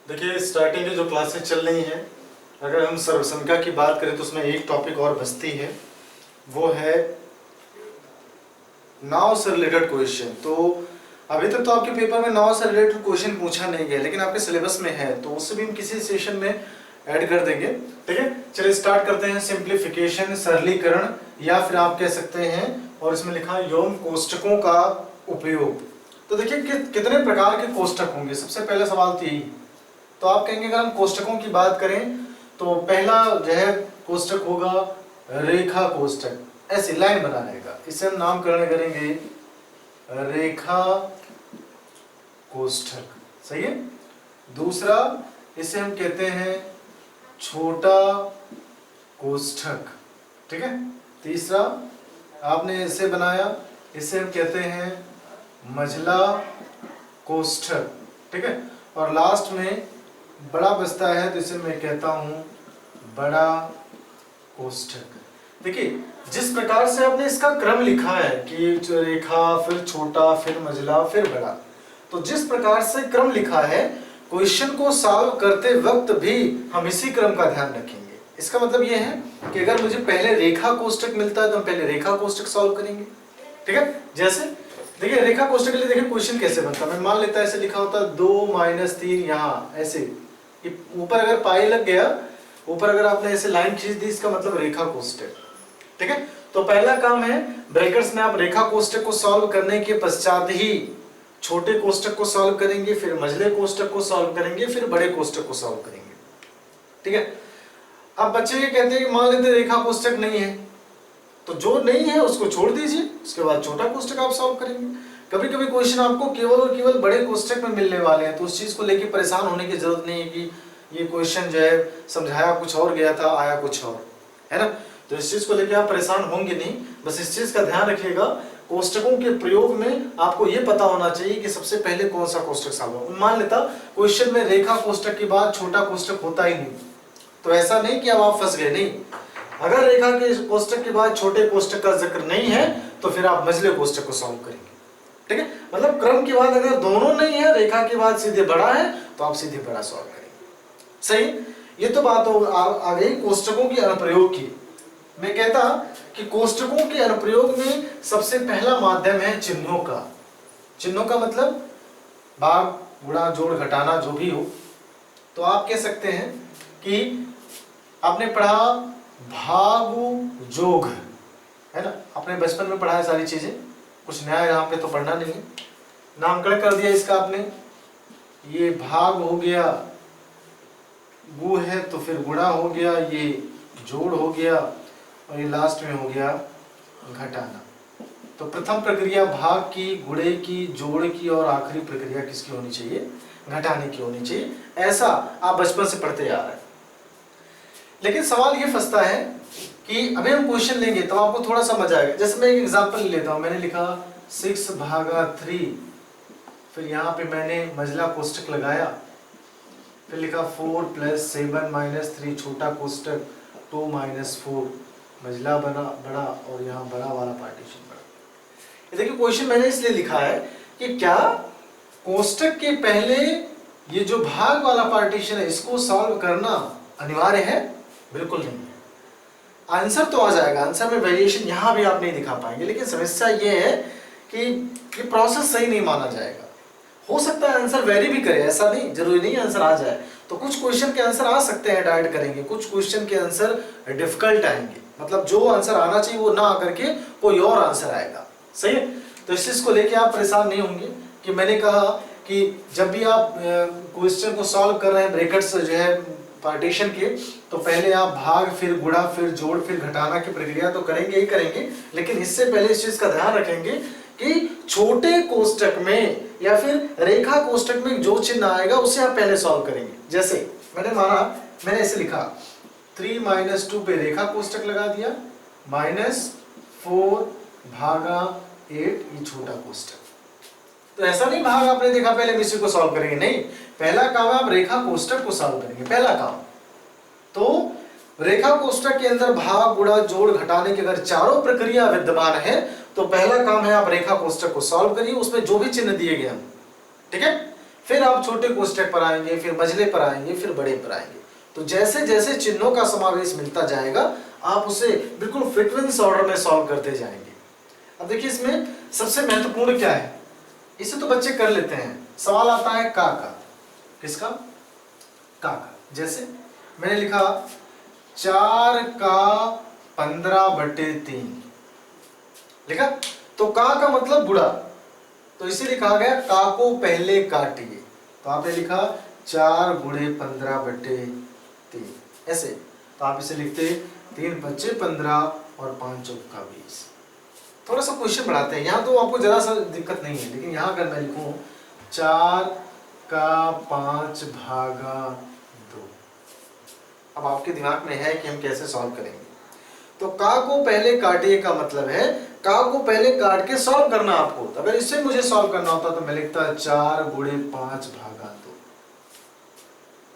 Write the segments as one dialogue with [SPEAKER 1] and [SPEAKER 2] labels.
[SPEAKER 1] देखिए स्टार्टिंग की जो क्लासेस चल रही हैं, अगर हम सर्वसंख्या की बात करें तो उसमें एक टॉपिक और बचती है, वो है नाव से रिलेटेड क्वेश्चन। तो अभी तक तो आपके पेपर में नाव से रिलेटेड क्वेश्चन पूछा नहीं गया, लेकिन आपके सिलेबस में है तो उससे भी हम किसी सेशन में ऐड कर देंगे। ठीक है, चलिए स्टार्ट करते हैं। सिंप्लीफिकेशन, सरलीकरण, या फिर आप कह सकते हैं, और इसमें लिखा है यौम कोष्ठकों का उपयोग। तो देखिए कितने प्रकार के कोष्ठक होंगे। सबसे पहला सवाल तो यही, तो आप कहेंगे अगर हम कोष्ठकों की बात करें तो पहला जो है कोष्ठक होगा रेखा कोष्ठक, ऐसे लाइन बना रहेगा, इसे हम नामकरण करेंगे रेखा कोष्ठक। सही है। दूसरा, इसे हम कहते हैं छोटा कोष्ठक। ठीक है। तीसरा आपने इसे बनाया, इसे हम कहते हैं मझला कोष्ठक। ठीक है। और लास्ट में बड़ा बचता है तो इसे मैं कहता हूं बड़ा कोष्ठक। देखिए जिस प्रकार से आपने इसका क्रम लिखा है कि रेखा, फिर छोटा, फिर मझला, फिर बड़ा, तो जिस प्रकार से क्रम लिखा है, क्वेश्चन को सॉल्व करते वक्त भी हम इसी क्रम का ध्यान रखेंगे। इसका मतलब यह है कि अगर मुझे पहले रेखा कोष्ठक मिलता है तो हम पहले रेखा कोष्ठक सॉल्व करेंगे। ठीक है। जैसे देखिए रेखा कोष्ठक के लिए देखिए क्वेश्चन कैसे बनता है। मैं मान लेता है ऐसे लिखा होता 2 - 3, यहाँ ऐसे ऊपर अगर पाई लग गया, ऊपर अगर आपने ऐसे लाइन खींच दी, इसका मतलब रेखा कोष्ठक। ठीक है। तो पहला काम है ब्रैकेट्स में आप रेखा कोष्ठक को सॉल्व करने के पश्चात ही छोटे कोष्ठक को सॉल्व करेंगे, फिर मझले कोष्ठक को सॉल्व करेंगे, फिर बड़े कोष्ठक को सॉल्व करेंगे। ठीक है। अब बच्चे ये कहते हैं कि मान लेते रेखा कोष्ठक नहीं है, तो जो नहीं है उसको छोड़ दीजिए, उसके बाद छोटा कोष्ठक आप सॉल्व करेंगे। कभी कभी क्वेश्चन आपको केवल और केवल बड़े कोष्ठक में मिलने वाले हैं, तो उस चीज को लेकर परेशान होने की जरूरत नहीं है कि ये क्वेश्चन जो है समझाया कुछ और गया था, आया कुछ और, है ना। तो इस चीज को लेकर आप परेशान होंगे नहीं। बस इस चीज का ध्यान रखिएगा, कोष्ठकों के प्रयोग में आपको ये पता होना चाहिए कि सबसे पहले कौन सा कोष्ठक सॉल्व हो। मान लेता क्वेश्चन में रेखा कोष्ठक के बाद छोटा कोष्ठक होता ही नहीं, तो ऐसा नहीं कि अब आप फंस गए, नहीं। अगर रेखा के कोष्ठक के बाद छोटे कोष्ठक का जिक्र नहीं है तो फिर आप मझले कोष्ठक को सॉल्व करेंगे। ठीक है। मतलब क्रम के बाद अगर दोनों नहीं है, रेखा के बाद सीधे बड़ा है, तो आप सीधे बड़ा सॉल्व करेंगे। सही। ये तो बात हो आ गई कोष्ठकों के अनुप्रयोग की। मैं कहता कि कोष्ठकों के अनुप्रयोग में सबसे पहला माध्यम है चिन्हों का। चिन्हों का मतलब भाग, गुणा, जोड़, घटाना जो भी हो। तो आप कह सकते हैं कि आपने पढ़ा भाग जोग, है ना, आपने बचपन में पढ़ा है सारी चीजें, कुछ नया यहाँ पे तो पढ़ना नहीं है। नामकरण कर दिया इसका आपने, ये भाग हो गया, गु है तो फिर गुणा हो गया, ये जोड़ हो गया, और ये लास्ट में हो गया घटाना। तो प्रथम प्रक्रिया भाग की, गुणे की, जोड़ की, और आखिरी प्रक्रिया किसकी होनी चाहिए? घटाने की होनी चाहिए। ऐसा आप बचपन से पढ़ते आ रहे हैं। लेकिन सवाल ये फंसता है कि अभी हम क्वेश्चन लेंगे तो आपको थोड़ा समझ आएगा। जैसे मैं एक एग्जांपल ले लेता हूं, मैंने लिखा 6/3, फिर यहाँ पे मैंने मझला कोष्ठक लगाया, फिर लिखा 4 + 7 - 3 छोटा कोष्ठक, 2 - 4 मझला बना बड़ा, और यहाँ बड़ा वाला पार्टीशन बड़ा। ये देखिए क्वेश्चन मैंने इसलिए लिखा है कि क्या कोष्ठक के पहले ये जो भाग वाला पार्टीशन है इसको सॉल्व करना अनिवार्य है? बिल्कुल नहीं है। आंसर तो आ जाएगा, आंसर में वेरिएशन यहाँ भी आप नहीं दिखा पाएंगे, लेकिन समस्या ये है कि ये प्रोसेस सही नहीं माना जाएगा। हो सकता है आंसर वेरी भी करे, ऐसा नहीं, जरूरी नहीं आंसर आ जाए। तो कुछ क्वेश्चन के आंसर आ सकते हैं, डाइट करेंगे, कुछ क्वेश्चन के आंसर डिफिकल्ट आएंगे, मतलब जो आंसर आना चाहिए वो ना आकर के कोई और आंसर आएगा। सही है। तो इस चीज को लेके आप परेशान नहीं होंगे कि मैंने कहा कि जब भी आप क्वेश्चन को सॉल्व कर रहे हैं ब्रैकेट्स जो है पार्टीशन के, तो पहले आप भाग, फिर गुणा, फिर जोड़, फिर घटाना की प्रक्रिया तो करेंगे ही करेंगे, लेकिन इससे पहले इस चीज का ध्यान रखेंगे कि छोटे कोष्ठक में या फिर रेखा कोष्ठक में जो चिन्ह आएगा उसे आप पहले सॉल्व करेंगे। जैसे मैंने माना, मैंने ऐसे लिखा 3 - 2 पे रेखा कोष्ठक लगा दिया, -4/8 ये छोटा कोष्ठक। तो ऐसा नहीं भाग आपने देखा पहले हम इसी को सॉल्व करेंगे, नहीं, पहला काम है आप रेखा कोष्ठक को सॉल्व करेंगे, पहला काम। तो रेखा कोष्ठक के अंदर भाग, गुणा, जोड़, घटाने की अगर चारों प्रक्रिया विद्यमान है तो पहला काम है आप रेखा कोष्ठक को सॉल्व करिए, उसमें जो भी चिन्ह दिए गए हैं। ठीक है। फिर आप छोटे कोष्ठक पर आएंगे, फिर मझले पर आएंगे, फिर बड़े पर आएंगे। तो जैसे जैसे चिन्हों का समावेश मिलता जाएगा आप उसे बिल्कुल फ्रीक्वेंस ऑर्डर में सॉल्व करते जाएंगे। अब देखिए इसमें सबसे महत्वपूर्ण क्या है, इसे तो बच्चे कर लेते हैं, सवाल आता है का। किसका? का। जैसे मैंने लिखा 4 का 15/3 लिखा, तो का मतलब बुढ़ा, तो इसे लिखा गया का को पहले काटिए। तो आपने लिखा 4 गुणे 15/3 ऐसे, तो आप इसे लिखते 3 बच्चे 15 और 5 चौका 20। थोड़ा सा क्वेश्चन बढ़ाते हैं, यहाँ तो आपको जरा सा दिक्कत नहीं है, लेकिन यहाँ अगर मैं लिखूं 4 का 5/2, अब आपके दिमाग में है कि हम कैसे सॉल्व करेंगे। तो का को पहले काटिए का मतलब है का को पहले काट के सॉल्व करना आपको। तो अगर इससे मुझे सॉल्व करना होता तो मैं लिखता 4 गुणे 5/2।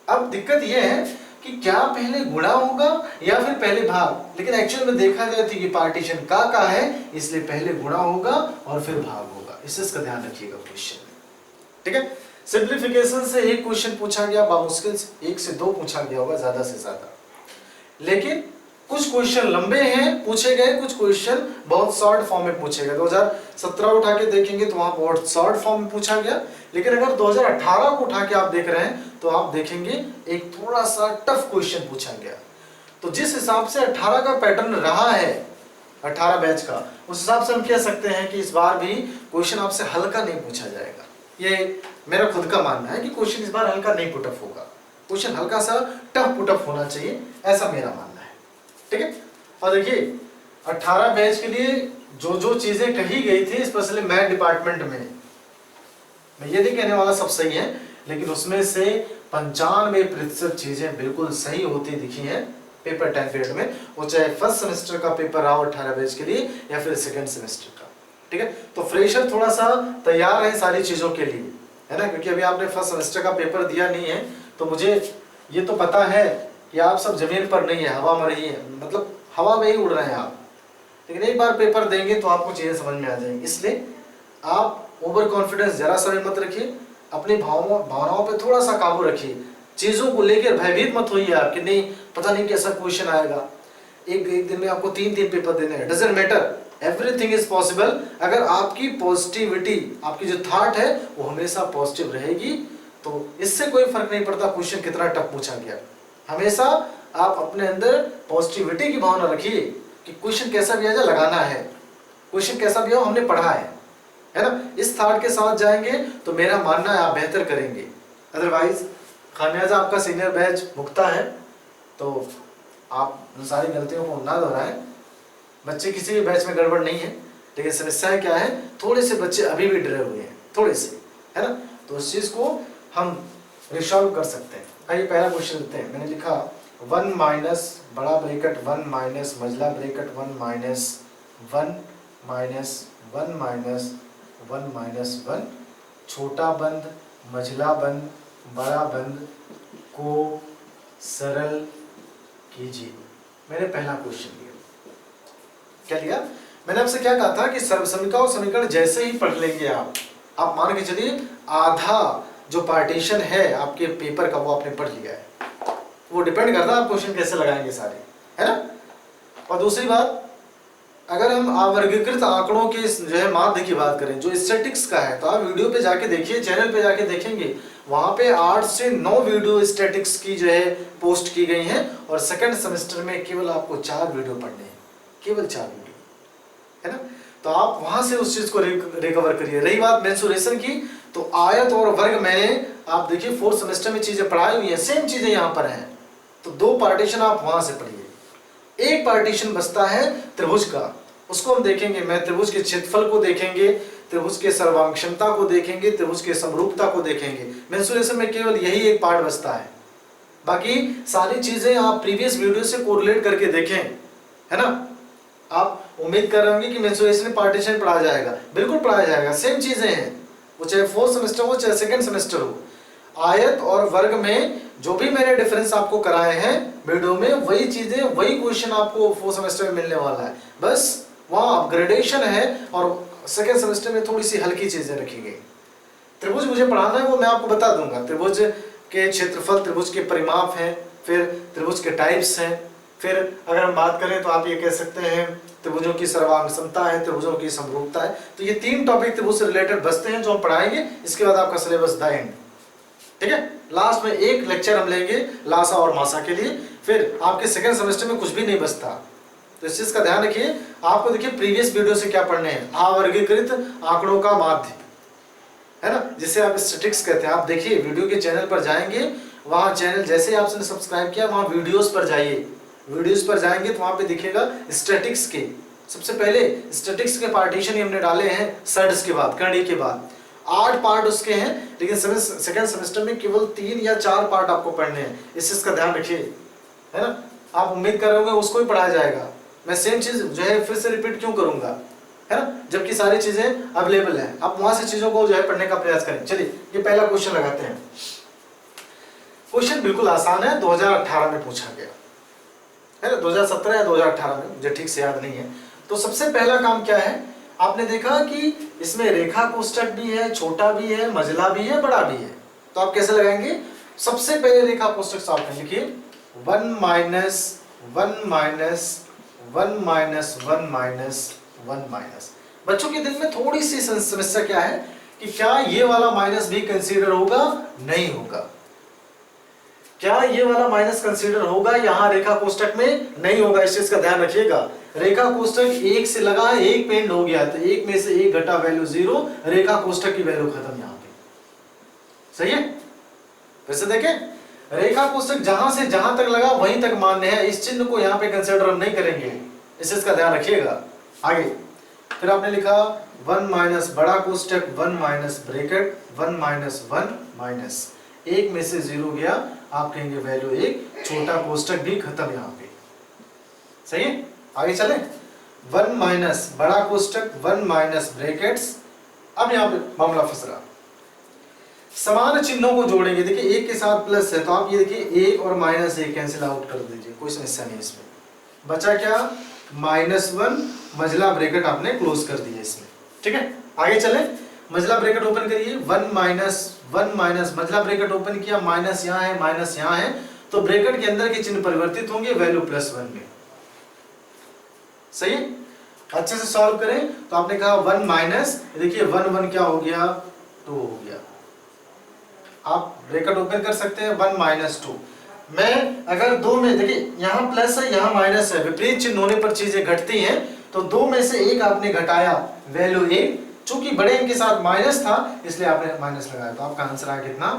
[SPEAKER 1] अब दिक्कत यह है कि क्या पहले गुणा होगा या फिर पहले भाग, लेकिन एक्चुअल में देखा जाए तो ये पार्टीशन का है, इसलिए पहले गुणा होगा और फिर भाग होगा। इसका ध्यान रखिएगा क्वेश्चन में, ठीक है। सिंप्लीफिकेशन से एक क्वेश्चन पूछा गया, बामुश्किल से 1 से 2 पूछा गया होगा ज्यादा से ज्यादा, लेकिन कुछ क्वेश्चन लंबे हैं पूछे गए, कुछ क्वेश्चन बहुत शॉर्ट फॉर्म में पूछे गए। 2017 उठा के देखेंगे तो वहां बहुत शॉर्ट फॉर्म में पूछा गया, लेकिन अगर 2018 को उठा के आप देख रहे हैं तो आप देखेंगे एक थोड़ा सा टफ क्वेश्चन पूछा गया। तो जिस हिसाब से 18 का पैटर्न रहा है 18 बैच का, उस हिसाब से हम कह सकते हैं कि इस बार भी क्वेश्चन आपसे हल्का नहीं पूछा जाएगा। ये मेरा खुद का मानना है कि क्वेश्चन इस बार हल्का नहीं पुटअप होगा, क्वेश्चन हल्का सा टफ पुटअप होना चाहिए, ऐसा मेरा मानना है, ठीक है। और देखिए 18 बैच के लिए जो जो चीजें कही गई थी स्पेशली मैथ डिपार्टमेंट में, मैं ये नहीं कहने वाला सब सही है, लेकिन उसमें से 95% चीजें बिल्कुल सही होती दिखी हैं पेपर 10 पीरियड में, वो चाहे फर्स्ट सेमेस्टर का पेपर रहा 18 बैच के लिए या फिर सेकंड सेमेस्टर का, ठीक है। तो फ्रेशर थोड़ा सा तैयार है सारी चीजों के लिए, है ना, क्योंकि अभी आपने फर्स्ट सेमेस्टर का पेपर दिया नहीं है, तो मुझे ये तो पता है कि आप सब जमीन पर नहीं है, हवा में रही है, मतलब हवा में ही उड़ रहे हैं आप, लेकिन एक बार पेपर देंगे तो आपको चीजें समझ में आ जाएंगी। इसलिए आप ओवर कॉन्फिडेंस जरा सा मत रखिए, अपनी भावनाओं पे थोड़ा सा काबू रखिए, चीजों को लेकर भयभीत मत होइए आप कि नहीं पता नहीं कैसा क्वेश्चन आएगा। एक दिन में आपको 3 पेपर देने हैं, doesn't matter, everything is possible. अगर आपकी पॉजिटिविटी, आपकी जो थॉट है वो हमेशा पॉजिटिव रहेगी तो इससे कोई फर्क नहीं पड़ता क्वेश्चन कितना टफ पूछा गया। हमेशा आप अपने अंदर पॉजिटिविटी की भावना रखिए कि क्वेश्चन कैसा भी आ जाए लगाना है, क्वेश्चन कैसा भी हो हमने पढ़ा है ना, इस थॉट के साथ जाएंगे तो मेरा मानना है आप बेहतर करेंगे। अदरवाइज खामियाजा आपका सीनियर बैच भुगता है, तो आप सारी गलतियों को ना दोहराएं। बच्चे किसी भी बैच में गड़बड़ नहीं है, लेकिन समस्याएं क्या है, थोड़े से बच्चे अभी भी डरे हुए हैं, थोड़े से, है ना, तो उस चीज को हम रिसॉल्व कर सकते हैं। आइए पहला क्वेश्चन लेते हैं। मैंने लिखा 1 माइनस बड़ा ब्रैकेट 1 माइनस मझला bracket 1 minus 1 minus 1 minus 1 minus 1 छोटा बंद मझला बंद बड़ा बंद को सरल कीजिए। मैंने पहला क्वेश्चन लिया, क्या लिया, मैंने आपसे क्या कहा था कि सर्वसमीकरण और समीकरण जैसे ही पढ़ लेंगे आप मान के चलिए आधा जो पार्टीशन है आपके पेपर का वो आपने पढ़ लिया है। वो डिपेंड करता है आप क्वेश्चन कैसे लगाएंगे सारे, है ना। और दूसरी बात, अगर हम अवर्गीकृत आंकड़ों के जो है माध्य की बात करें जो स्टैटिक्स का है, तो आप वीडियो पे जाके देखिए, चैनल पे जाके देखेंगे, वहां पे 8 से 9 वीडियो स्टैटिक्स की जो है पोस्ट की गई हैं, और सेकंड सेमेस्टर में केवल आपको 4 वीडियो पढ़ने हैं, केवल 4 वीडियो, है ना। तो आप वहां से उस चीज को रिकवर करिए। रही बात मेंसुरेशन की, तो आयत और वर्ग मैंने आप देखिए 4th सेमेस्टर में चीजें पढ़ाई हुई है, सेम चीजें यहाँ पर हैं, तो 2 पार्टीशन आप वहां से पढ़िए। एक पार्टीशन बचता है त्रिभुज का, उसको हम देखेंगे, मैं त्रिभुज के क्षेत्रफल को देखेंगे, त्रिभुज के सर्वांग क्षमता को देखेंगे, त्रिभुज के समरूपता को देखेंगे। मेंसुरेशन में केवल यही एक पार्ट बचता है, बाकी सारी चीजें आप प्रीवियस वीडियो से कोरिलेट करके देखें, है ना। आप उम्मीद कर रहे होंगे कि मेंसुरेशन में पार्टीशन पढ़ाया जाएगा, बिल्कुल पढ़ाया जाएगा, सेम चीजें हैं, वो चाहे 4th सेमेस्टर हो चाहे सेकंड सेमेस्टर हो। आयत और वर्ग में जो भी मैंने डिफरेंस आपको कराए हैं वीडियो में, वही चीजें वही क्वेश्चन आपको 4th सेमेस्टर में मिलने वाला है, बस वहाँ अपग्रेडेशन है और सेकेंड सेमेस्टर में थोड़ी सी हल्की चीजें रखी गई। त्रिभुज मुझे पढ़ाना है वो मैं आपको बता दूंगा। त्रिभुज के क्षेत्रफल, त्रिभुज के परिमाप हैं, फिर त्रिभुज के टाइप्स हैं, फिर अगर हम बात करें तो आप ये कह सकते हैं त्रिभुजों की सर्वांग समता है, त्रिभुजों की समरूपता है। तो ये 3 टॉपिक त्रिभुज से रिलेटेड बचते हैं जो हम पढ़ाएंगे। इसके बाद आपका सिलेबस द एंड, ठीक है। लास्ट में एक लेक्चर हम लेंगे लासा और मासा के लिए, फिर आपके सेकंड सेमेस्टर में कुछ भी नहीं बचता। तो इस चीज का ध्यान रखिए। आपको देखिए प्रीवियस वीडियो से क्या पढ़ने हैं, अवर्गीकृत आंकड़ों का माध्य, है ना, जिसे आप स्टैटिस्टिक्स कहते हैं। आप देखिए वीडियो के चैनल पर जाएंगे, वहां चैनल जैसे ही आपने सब्सक्राइब किया वहां वीडियोस पर जाइए, वीडियोस पर जाएंगे तो वहां पे दिखेगा स्टैटिस्टिक्स के, सबसे पहले स्टैटिस्टिक्स के पार्टीशन ही हमने डाले हैं सर्ड्स के बाद, करणी के बाद 8 पार्ट उसके हैं, लेकिन सेकंड सेमेस्टर में केवल 3 या 4 पार्ट आपको पढ़ने हैं। इस चीज का ध्यान रखिए, है ना। आप उम्मीद कर रहे होंगे उसको ही पढ़ाया जाएगा, मैं सेम चीज जो है फिर से रिपीट क्यों करूंगा, है ना, जबकि सारी चीजें अवेलेबल हैं। आप वहां से चीजों को जो है पढ़ने का प्रयास करें। चलिए ये पहला क्वेश्चन लगाते हैं। क्वेश्चन बिल्कुल आसान है, 2018 में पूछा गया है ना, 2017 या 2018 में, मुझे ठीक से याद नहीं है। तो सबसे पहला काम क्या है, आपने देखा कि इसमें रेखा कोष्ठक भी है, छोटा भी है, मझला भी है, बड़ा भी है। तो आप कैसे लगाएंगे, सबसे पहले रेखा कोष्ठक सॉल्व कर लिखिए 1 minus 1 minus 1 minus 1 minus 1 minus. बच्चों के दिल में थोड़ी सी समस्या क्या है कि क्या ये वाला माइनस भी कंसीडर होगा, नहीं होगा। क्या ये वाला माइनस कंसीडर होगा, यहां रेखा कोष्ठक में नहीं होगा। इस चीज का ध्यान रखिएगा। रेखा कोष्ठक 1 से लगा है, 1 पे एंड हो गया, तो 1 में से 1 घटा वैल्यू 0, रेखा कोष्ठक की वैल्यू खत्म यहां पे। सही है, फिर से देखें, रेखा कोष्ठक जहां से जहां तक लगा वहीं तक मान्य है, इस चिन्ह को यहां पे कंसीडर हम नहीं करेंगे। इस चीज का ध्यान रखिएगा। आगे फिर आपने लिखा 1 माइनस बड़ा कोष्ठक 1 माइनस ब्रैकेट 1 माइनस 1 माइनस 1 में से 0 गया, आप कहेंगे वैल्यू 1, छोटा कोष्ठक भी खत्म यहां पे। सही है, आगे चले 1 माइनस बड़ा कोष्ठक 1 माइनस ब्रैकेट्स। अब यहां पे मामला फंस रहा, समान चिन्हों को जोड़ेंगे। देखिए 1 के साथ प्लस है तो आप ये देखिए 1 और माइनस 1 कैंसिल आउट कर दीजिए, कोई समस्या नहीं इसमें। बचा क्या, -1 मझला ब्रैकेट आपने क्लोज कर दिया इसमें, ठीक है। आगे चले, मझला ब्रैकेट ओपन करिए 1 माइनस 1 माइनस, मझला ब्रैकेट ओपन किया, माइनस यहाँ है, माइनस यहाँ है, तो ब्रैकेट के अंदर के चिन्ह परिवर्तित होंगे, वैल्यू +1 में। सही है, अच्छे से सॉल्व करें तो आपने कहा 1 माइनस, देखिए 1 1 क्या हो गया, 2 हो गया। आप ब्रैकेट ओपन कर सकते हैं 1 माइनस 2। मैं अगर 2 में, देखिए यहाँ प्लस है यहाँ माइनस है, विपरीत चिन्ह होने पर चीजें घटती हैं, तो 2 में से 1 आपने घटाया, वैल्यू 1, चूंकि बड़े अंक के साथ माइनस था इसलिए आपने माइनस लगाया, तो आपका आंसर आया कितना,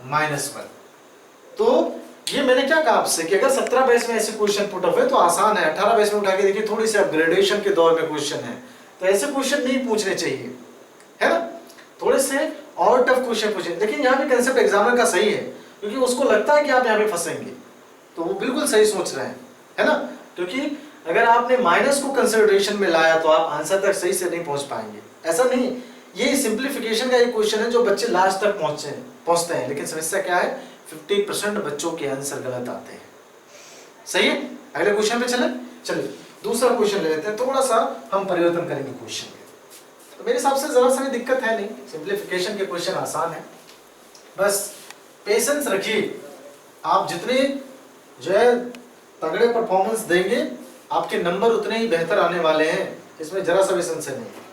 [SPEAKER 1] -1। तो ये मैंने क्या कहा आपसे कि अगर 17 बेस में ऐसे क्वेश्चन पुट ऑफ है तो आसान है, 18 बेस में उठा के देखिए थोड़ी सी अपग्रेडेशन के दौर में क्वेश्चन है, तो ऐसे क्वेश्चन नहीं पूछने चाहिए, है ना, थोड़े से और टफ क्वेश्चन पूछे। लेकिन यहाँ पे कंसेप्ट एग्जामिनर का सही है, क्योंकि उसको लगता है कि आप यहाँ पे फंसेंगे, तो वो बिल्कुल सही सोच रहे हैं, है ना। क्योंकि अगर आपने माइनस को कंसिडरेशन में लाया तो आप आंसर तक सही से नहीं पहुंच पाएंगे। ऐसा नहीं, ये सिंप्लीफिकेशन का एक क्वेश्चन है जो बच्चे लास्ट तक पहुंचते हैं, लेकिन समस्या क्या है, 50% बच्चों के आंसर गलत आते हैं। सही है, अगले क्वेश्चन पे चलिए दूसरा क्वेश्चन ले लेते हैं, थोड़ा सा हम परिवर्तन करेंगे क्वेश्चन में। तो मेरे हिसाब से जरा सा भी दिक्कत है नहीं, सिंप्लीफिकेशन के क्वेश्चन आसान है, बस पेशेंस रखिए। आप जितने जो है तगड़े परफॉर्मेंस देंगे आपके नंबर उतने ही बेहतर आने वाले हैं, इसमें जरा सा भी संशय नहीं।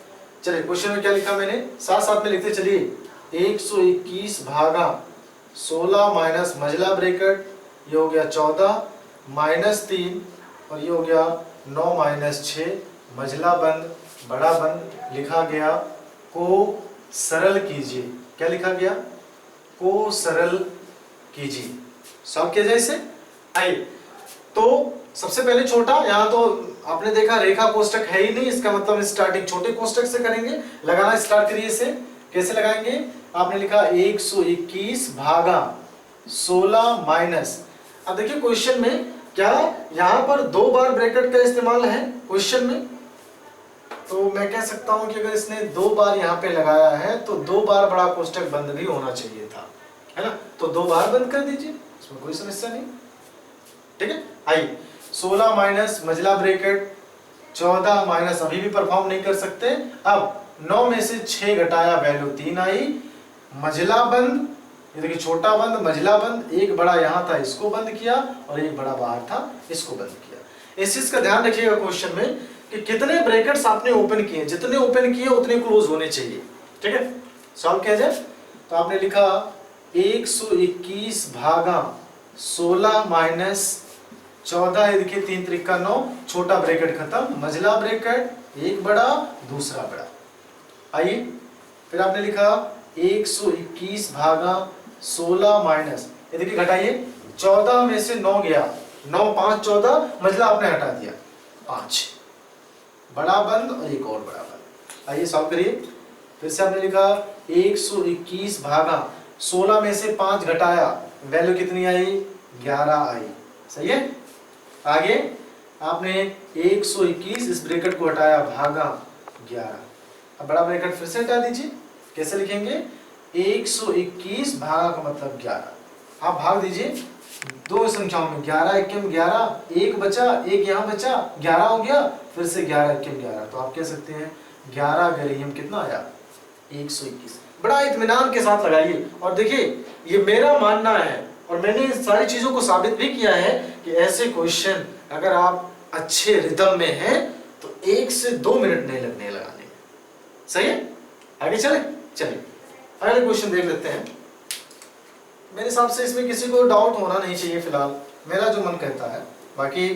[SPEAKER 1] चलिए क्वेश्चन में क्या लिखा मैंने, साथ में लिखते चलिए 121 भागा 16 माइनस मझला ब्रैकेट, ये हो गया 14 -3, और ये हो गया 9 माइनस 6 मझला बंद बड़ा बंद लिखा गया, को सरल कीजिए। क्या लिखा गया, को सरल कीजिए। सॉल्व किया जाए इसे। आइए, तो सबसे पहले छोटा, यहाँ तो आपने देखा रेखा कोष्ठक है ही नहीं, इसका मतलब स्टार्टिंग छोटे कोष्ठक से करेंगे। लगाना स्टार्ट करिए इसे, कैसे लगाएंगे, आपने लिखा 121 भागा 16 माइनस। अब देखिए क्वेश्चन में क्या यहाँ पर 2 बार ब्रैकेट का इस्तेमाल है क्वेश्चन में, तो मैं कह सकता हूं कि अगर इसने 2 बार यहाँ पे लगाया है तो 2 बार बड़ा कोष्ठक बंद भी होना चाहिए था, है ना, तो 2 बार बंद कर दीजिए, इसमें कोई समस्या नहीं, ठीक है। आइए 16 माइनस मझला ब्रैकेट 14 माइनस, अभी भी परफॉर्म नहीं कर सकते। अब 9 में से 6 घटाया, वैल्यू 3 आई, मझला बंद, ये देखिए छोटा बंद, मझला बंद, एक बड़ा यहाँ था इसको बंद किया और एक बड़ा बाहर था इसको बंद किया। इस चीज का ध्यान रखिएगा क्वेश्चन में कि कितने ब्रैकेट्स आपने ओपन किए, जितने ओपन किए उतने क्लोज होने चाहिए। ठीक है, सॉल्व किया जाए। तो आपने लिखा 121 भागा 16 माइनस 14, ये देखिए 3 त्रिका 9, छोटा ब्रैकेट खत्म, मझला ब्रैकेट एक बड़ा दूसरा बड़ा। आइए फिर आपने लिखा 121 भागा 16 माइनस, ये देखिए घटाइए, 14 में से 9 गया, 9 5 14, मझला आपने हटा दिया 5, बड़ा बंद और एक और बड़ा बंद। आइए सॉल्व करिए। फिर से आपने लिखा 121 भागा 16 में से 5 घटाया, वैल्यू कितनी आई? 11 आई। सही है। आगे आपने 121 इस ब्रैकेट को हटाया, भागा 11। अब बड़ा ब्रैकेट फिर से हटा दीजिए। कैसे लिखेंगे? 121 भागा का मतलब 11। आप भाग दीजिए दो संख्याओं में, 11 एकम 11, एक बचा, एक यहाँ बचा, 11 हो गया, फिर से 11 एकम 11। तो आप कह सकते हैं 11 गरीम कितना आया? 121। बड़ा इत्मीनान के साथ लगाइए और देखिए ये मेरा मानना है और मैंने इन सारी चीजों को साबित भी किया है कि ऐसे क्वेश्चन अगर आप अच्छे रिदम में हैं तो 1 से 2 मिनट नहीं लगने लगाने। सही है। आगे चलिए अगले क्वेश्चन देख लेते हैं। मेरे हिसाब से इसमें किसी को डाउट होना नहीं चाहिए फिलहाल, मेरा जो मन कहता है। बाकी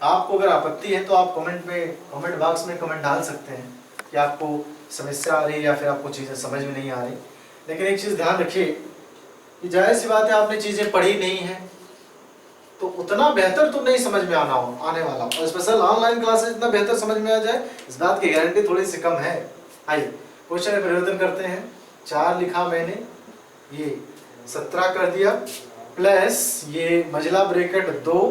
[SPEAKER 1] आपको अगर आपत्ति है तो आप कमेंट बॉक्स में कमेंट डाल सकते हैं कि आपको समस्या आ रही है या फिर आपको चीज़ें समझ में नहीं आ रही। लेकिन एक चीज़ ध्यान रखिए कि जाहिर सी बात है आपने चीज़ें पढ़ी नहीं है तो उतना बेहतर तो नहीं समझ में आने वाला, और स्पेशल ऑनलाइन क्लासेस इतना बेहतर समझ में आ जाए इस बात की गारंटी थोड़ी सी कम है। आइए क्वेश्चन में परिवर्तन करते हैं। 4 लिखा मैंने, ये 17 कर दिया, प्लस ये मझला ब्रैकेट 2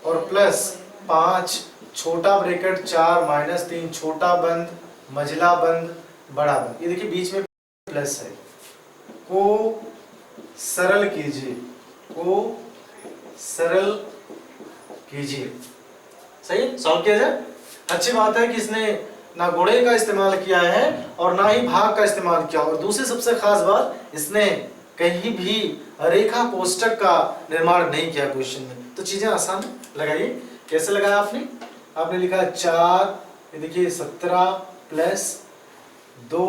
[SPEAKER 1] और प्लस 5 छोटा ब्रैकेट 4 माइनस 3 छोटा बंद मझला बंद बड़ा बंद। ये देखिए बीच में प्लस है, को सरल कीजिए, को सरल कीजिए। सही, सॉल्व किया जाए। अच्छी बात है कि इसने ना गुणे का इस्तेमाल किया है और ना ही भाग का इस्तेमाल किया, और दूसरी सबसे खास बात इसने कहीं भी रेखा कोष्ठक का निर्माण नहीं किया क्वेश्चन में। तो चीजें आसान लगाइए। कैसे लगाया आपने लिखा 4, ये देखिए 17 प्लस 2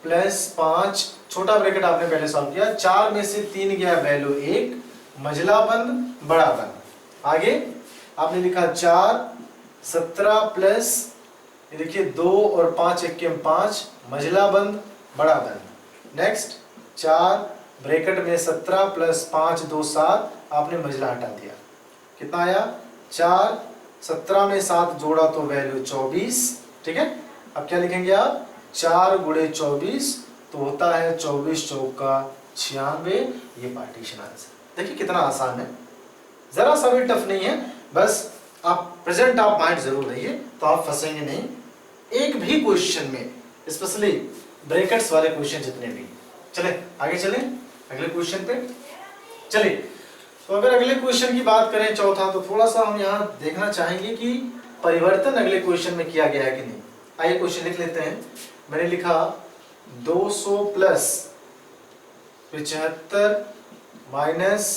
[SPEAKER 1] प्लस 5 छोटा ब्रैकेट आपने पहले सॉल्व किया, 4 में से 3 गया वैल्यू 1, मझला बंद बड़ा बंद। आगे आपने लिखा 4 17 प्लस ये देखिए 2 और 5 एकम 5 मझला बंद बड़ा बंद। नेक्स्ट 4 ब्रैकेट में 17 प्लस 5 2 7, आपने मझला हटा दिया, कितना आया? 4 17 में 7 जोड़ा तो वैल्यू 24। ठीक है। अब क्या लिखेंगे आप? 4 गुणे 24 तो होता है 24 चौका 96। ये पार्टीशन आंसर। देखिए कितना आसान है, जरा सा भी टफ नहीं है। बस आप प्रेजेंट आप माइंड जरूर रहिए तो आप फंसेंगे नहीं एक भी क्वेश्चन में, स्पेशली ब्रैकेट्स वाले क्वेश्चन जितने भी। चले आगे चलें अगले क्वेश्चन पे। चलिए तो अगर अगले क्वेश्चन की बात करें चौथा, तो थोड़ा सा हम यहाँ देखना चाहेंगे कि परिवर्तन अगले क्वेश्चन में किया गया है कि नहीं। आइए क्वेश्चन लिख लेते हैं। मैंने लिखा 200 प्लस 75 माइनस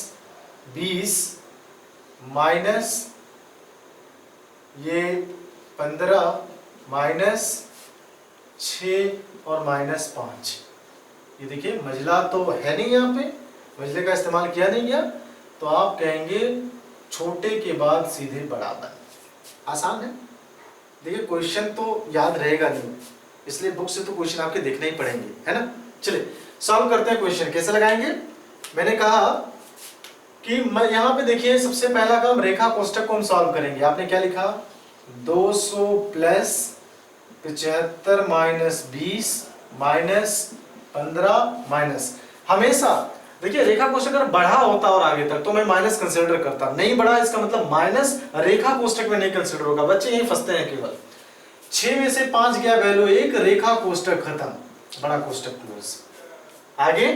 [SPEAKER 1] 20 माइनस ये 15 माइनस 6 और माइनस 5। ये देखिए मझला तो है नहीं, यहाँ पे मझले का इस्तेमाल किया नहीं गया, तो आप कहेंगे छोटे के बाद सीधे बड़ा बन। आसान है। देखिए क्वेश्चन तो याद रहेगा नहीं, इसलिए बुक से तो क्वेश्चन आपके देखने ही पड़ेंगे, है ना। चलिए सॉल्व करते हैं क्वेश्चन। कैसे लगाएंगे? मैंने कहा कि यहाँ पे देखिए सबसे पहला काम रेखा कोष्ठक को हम सॉल्व करेंगे। आपने क्या लिखा? 200 प्लस 75 माइनस 20 माइनस 15 माइनस, हमेशा देखिए रेखा कोष्ठक अगर बढ़ा होता और आगे तक तो मैं माइनस कंसीडर करता, नहीं बढ़ा इसका मतलब माइनस रेखा कोष्ठक में नहीं कंसीडर होगा। बच्चे यही फंसते हैं केवल। 6 में से 5 गया वैल्यू 1, रेखा कोष्ठक खत्म, बड़ा कोष्ठक क्लोज। आगे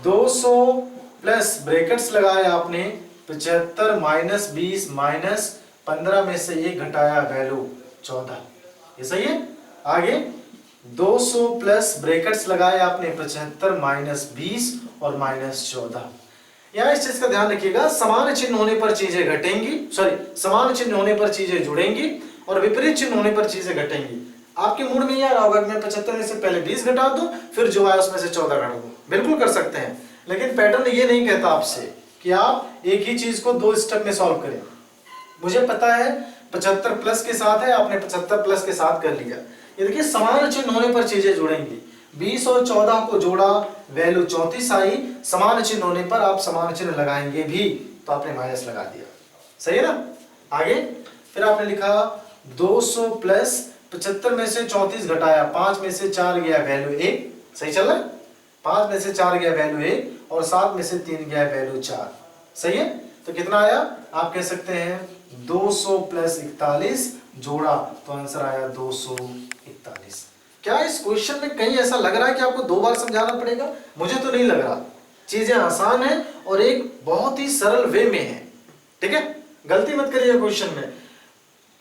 [SPEAKER 1] 200 प्लस ब्रैकेट्स लगाए आपने 75 माइनस 20 माइनस 15 में से 1 घटाया वैल्यू 14। ये सही है। आगे 200 प्लस ब्रैकेट्स लगाए आपने 75 माइनस 20 और माइनस 14। यहाँ इस चीज का ध्यान रखिएगा, समान चिन्ह होने पर चीजें घटेंगी, सॉरी समान चिन्ह होने पर चीजें जुड़ेंगी और विपरीत चिन्ह होने पर चीजें घटेंगी। आपके मूड में यार होगा मैं 75 में से पहले 20 घटा दूं फिर जो आया उसमें से 14 घटा दूं, बिल्कुल कर सकते हैं, लेकिन पैटर्न ये नहीं कहता आपसे कि आप एक ही चीज को 2 स्टेप में सॉल्व करें। मुझे पता है 75 प्लस के साथ है, आपने 75 प्लस के साथ कर लिया। ये देखिए समान चिन्ह होने पर चीजें जुड़ेंगी, 20 और 14 को जोड़ा वैल्यू 34 आई, समान चिन्ह होने पर आप समान चिन्ह लगाएंगे भी तो आपने माइनस लगा दिया, सही है ना। आगे फिर आपने लिखा 200 प्लस 75 में से 34 घटाया, 5 में से 4 गया वैल्यू 1, सही चल रहा है, 5 में से 4 गया वैल्यू 1 और 7 में से 3 गया वैल्यू 4, सही है। तो कितना आया, आप कह सकते हैं 200 प्लस 41 जोड़ा तो आंसर आया 241। क्या इस क्वेश्चन में कहीं ऐसा लग रहा है कि आपको 2 बार समझाना पड़ेगा? मुझे तो नहीं लग रहा, चीजें आसान है और एक बहुत ही सरल वे में है, ठीक है। गलती मत करिए क्वेश्चन में।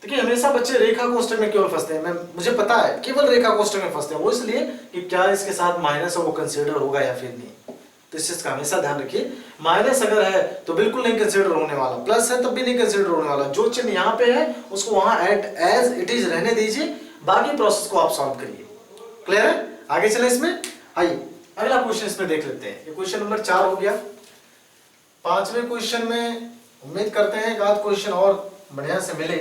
[SPEAKER 1] देखिए हमेशा बच्चे रेखा कोष्ठक में केवल फंसते हैं, मुझे पता है केवल रेखा कोष्ठक में फंसते हैं, वो इसलिए कि क्या इसके साथ माइनस है वो कंसीडर होगा या फिर नहीं, तो इस चीज का हमेशा ध्यान रखिए। माइनस अगर है तो बिल्कुल नहीं कंसीडर होने वाला, प्लस है तब भी नहीं कंसीडर होने वाला, जो चिन्ह यहाँ पे है उसको वहां एज इट इज रहने दीजिए, बाकी प्रोसेस को आप सॉल्व करिए। क्लियर है, आगे चले इसमें। आइए अगला क्वेश्चन इसमें देख लेते हैं, ये क्वेश्चन नंबर 4 हो गया। 5वें क्वेश्चन में उम्मीद करते हैं एक आध क्वेश्चन और बढ़िया से मिले।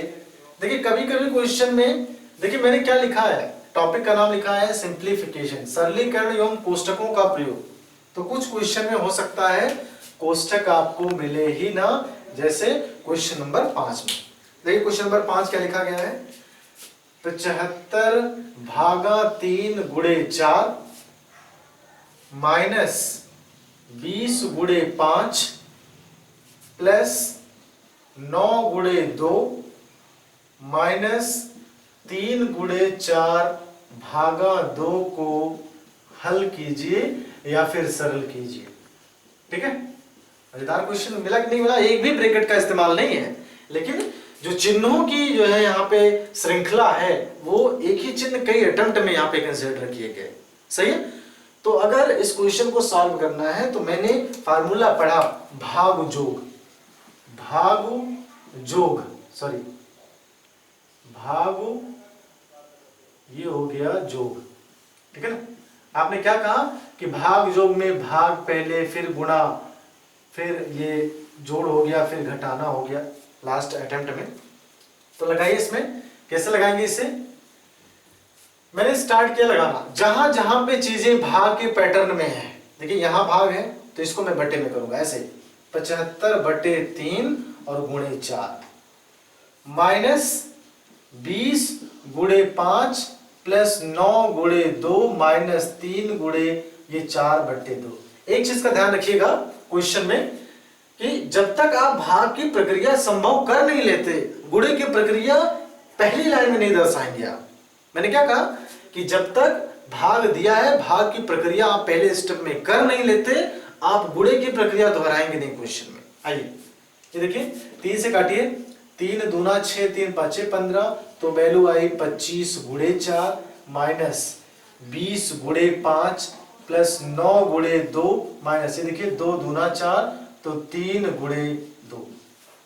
[SPEAKER 1] देखिए कभी कभी क्वेश्चन में, देखिए मैंने क्या लिखा है, टॉपिक का नाम लिखा है सिंप्लीफिकेशन, सरलीकरण एवं कोष्टकों का प्रयोग। तो कुछ क्वेश्चन में हो सकता है कोष्टक आपको मिले ही ना, जैसे क्वेश्चन नंबर 5 में। देखिए क्वेश्चन नंबर 5 क्या लिखा गया है, 75 भागा 3 गुणे 4 माइनस 20 गुणे 5 प्लस 9 गुणे 2 माइनस 3 गुणे 4 भागा 2 को हल कीजिए या फिर सरल कीजिए। ठीक है, मजेदार क्वेश्चन मिला कि नहीं मिला, एक भी ब्रैकेट का इस्तेमाल नहीं है, लेकिन जो चिन्हों की जो है यहाँ पे श्रृंखला है वो एक ही चिन्ह कई अटेम्प्ट में यहाँ पे कंसीडर किए गए, सही है। तो अगर इस क्वेश्चन को सॉल्व करना है तो मैंने फार्मूला पढ़ा भाग जोग, ये हो गया जोग, ठीक है ना। आपने क्या कहा कि भाग जोग में भाग पहले फिर गुणा फिर ये जोड़ हो गया फिर घटाना हो गया लास्ट अटेम्प्ट में। तो लगाइए इसमें, कैसे लगाएंगे इसे, मैंने स्टार्ट किया लगाना जहां जहां पे चीजें भाग के पैटर्न में है। देखिए यहां भाग है तो इसको मैं बटे में करूंगा ऐसे 75/3 और गुणे 4 माइनस 20 गुणे 5 प्लस 9 गुणे 2 माइनस 3 गुणे ये 4/2। एक चीज का ध्यान रखिएगा क्वेश्चन में कि जब तक आप भाग की प्रक्रिया संभव कर नहीं लेते, गुणे की प्रक्रिया पहली लाइन में नहीं दर्शाएंगे आप। मैंने क्या कहा कि जब तक भाग दिया है भाग की प्रक्रिया आप पहले स्टेप में कर नहीं लेते, आप गुणे की प्रक्रिया दोहराएंगे नहीं क्वेश्चन में। आइए ये देखिए 3 से काटिए, 3 दूना 6 3 5 15 तो वैल्यू आई 25 गुणे 4 माइनस 20 गुणे 5 प्लस 9 गुणे 2 माइनस ये देखिए 2 दूना 4 तो 3 गुणे 2।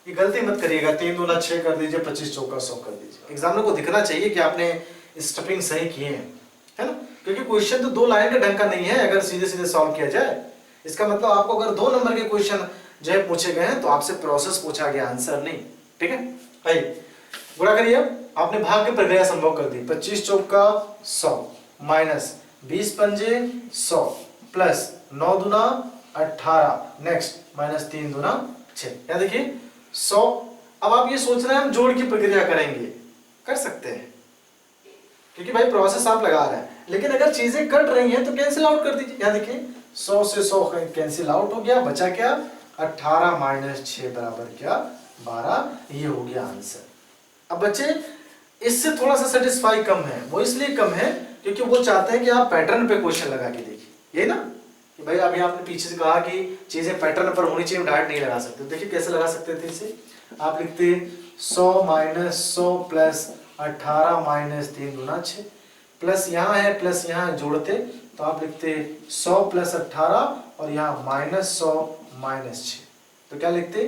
[SPEAKER 1] ये गलती मत करिएगा, 3 दूना 6 कर दीजिए, 25 चौका 100 कर दीजिए। एग्जामिनर को दिखना चाहिए कि आपने स्टेपिंग सही किए हैं, है ना, क्योंकि क्वेश्चन तो 2 लाइन का ढंग का नहीं है अगर सीधे सीधे सॉल्व किया जाए। इसका मतलब आपको अगर 2 नंबर के क्वेश्चन जो है पूछे गए हैं तो आपसे प्रोसेस पूछा गया, आंसर नहीं। ठीक है, आइए गुणा करिए। आपने भाग की प्रक्रिया संभव कर दी, 25 चौका 100 माइनस 20 पंजे 100 प्लस 9 दूना 18 नेक्स्ट माइनस 3 दूना 6। या देखिए 100। अब आप ये सोच रहे हैं हम जोड़ की प्रक्रिया करेंगे, कर सकते हैं क्योंकि भाई प्रोसेस आप लगा रहे हैं, लेकिन अगर चीजें कट रही हैं तो कैंसिल आउट कर दीजिए। यहाँ देखिए 100 से 100 कैंसिल आउट हो गया, बचा क्या 18 माइनस 6 बराबर क्या 12, ये हो गया आंसर। अब बच्चे इससे थोड़ा सा सेटिस्फाई कम है, वो इसलिए कम है क्योंकि वो चाहते हैं कि आप पैटर्न पे क्वेश्चन लगा के देखिए, ये ना कि भाई अभी आपने पीछे से कहा कि चीजें पैटर्न पर होनी चाहिए, डायरेक्ट नहीं लगा सकते। देखिए कैसे लगा सकते थे इसे, आप लिखते 100 माइनस 100 प्लस 18 माइनस 3 दूना 6, प्लस यहाँ है प्लस यहाँ जोड़ते तो आप लिखते 100 प्लस 18 और यहाँ -100 -6, तो क्या लिखते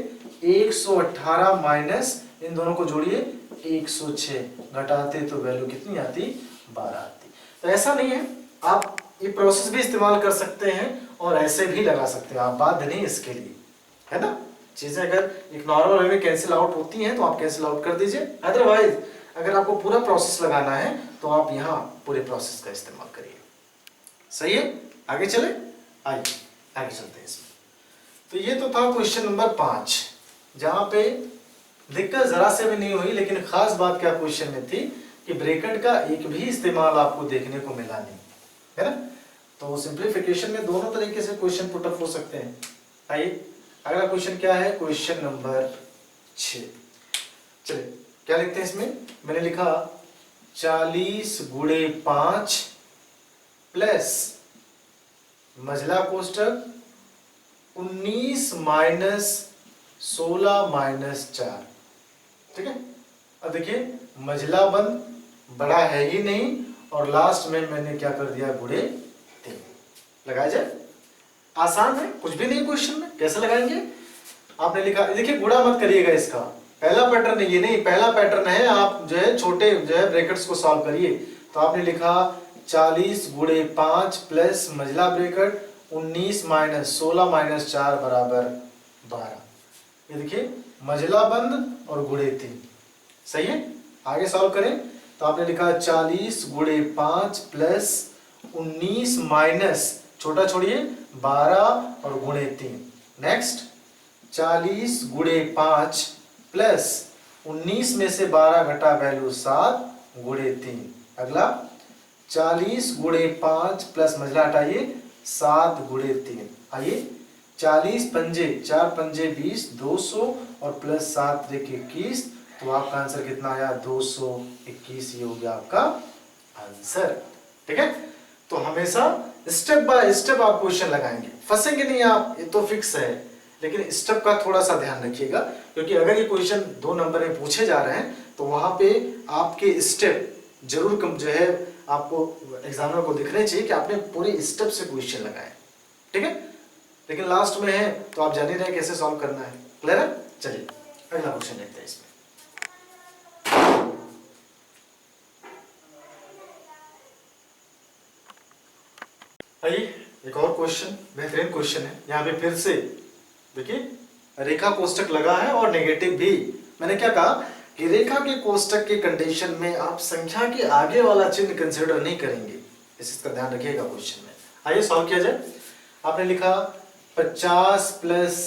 [SPEAKER 1] 118 माइनस इन दोनों को जोड़िए 106, घटाते तो वैल्यू कितनी आती 12 आती। तो ऐसा नहीं है, आप ये प्रोसेस भी इस्तेमाल कर सकते हैं और ऐसे भी लगा सकते हैं, आप बाध्य नहीं इसके लिए, है ना। चीजें अगर एक नॉर्मल वे में कैंसिल आउट होती हैं तो आप कैंसिल आउट कर दीजिए, अदरवाइज अगर आपको पूरा प्रोसेस लगाना है तो आप यहाँ पूरे प्रोसेस का इस्तेमाल करिए। सही है, आगे चले, आइए आगे चलते हैं इसमें। तो ये तो था क्वेश्चन नंबर 5, जहां पे दिक्कत जरा से भी नहीं हुई, लेकिन खास बात क्या क्वेश्चन में थी कि ब्रैकेट का एक भी इस्तेमाल आपको देखने को मिला नहीं, है ना। तो सिंप्लीफिकेशन में दोनों तरीके से क्वेश्चन पुट अप हो सकते हैं। आइए अगला क्वेश्चन क्या है, क्वेश्चन नंबर 6। चलिए क्या लिखते हैं इसमें, मैंने लिखा 40 गुणे 5 प्लस मझला कोष्टक 19 माइनस 16 माइनस 4, ठीक है। अब देखिए मझला बंद बड़ा है ही नहीं और लास्ट में मैंने क्या कर दिया गुणे 3, लगाया जाए, आसान है, कुछ भी नहीं क्वेश्चन में, कैसे लगाएंगे। आपने लिखा, देखिए गुणा मत करिएगा, इसका पहला पैटर्न ये नहीं, पहला पैटर्न है आप जो है छोटे जो है ब्रैकेट्स को सॉल्व करिए। तो आपने लिखा 40 गुणे 5 प्लस मझला ब्रैकेट 19 माइनस 16 माइनस 4 बराबर 12। ये देखिए मझला बंद और गुणे 3, सही है। आगे सॉल्व करें तो आपने लिखा 40 गुणे 5 प्लस 19 माइनस छोटा छोड़िए 12 और गुणे 3। नेक्स्ट 40 गुणे 5 प्लस 19 में से 12 घटा वैल्यू 7 गुणे 3। अगला 40 गुणे 5 प्लस मझला हटाइए 7 गुणे 3। आइए 40 पंजे 4 पंजे 20, 200 और प्लस 7 त्रिक 21, तो आपका आंसर कितना आया 221। ये हो गया आपका आंसर, ठीक है। तो हमेशा स्टेप बाय स्टेप आप क्वेश्चन लगाएंगे, फंसेंगे नहीं आप, ये तो फिक्स है, लेकिन स्टेप का थोड़ा सा ध्यान रखिएगा, क्योंकि अगर ये क्वेश्चन 2 नंबर में पूछे जा रहे हैं तो वहां पे आपके स्टेप जरूर कम जो है आपको एग्जामिनर को दिखने चाहिए कि आपने पूरे स्टेप से क्वेश्चन लगाए, ठीक है। लेकिन लास्ट में है तो आप जान ही रहे कैसे सॉल्व करना है, क्लियर है। चलिए अगला क्वेश्चन देखते हैं इसमें। आइए एक और क्वेश्चन, बेहतरीन क्वेश्चन है। यहाँ पे फिर से देखिए रेखा कोष्टक लगा है और नेगेटिव भी। मैंने क्या कहा कि रेखा के कोष्टक के कंडीशन में आप संख्या के आगे वाला चिन्ह कंसिडर नहीं करेंगे, इसका ध्यान रखिएगा क्वेश्चन में। आइए सॉल्व किया जाए। आपने लिखा 50 प्लस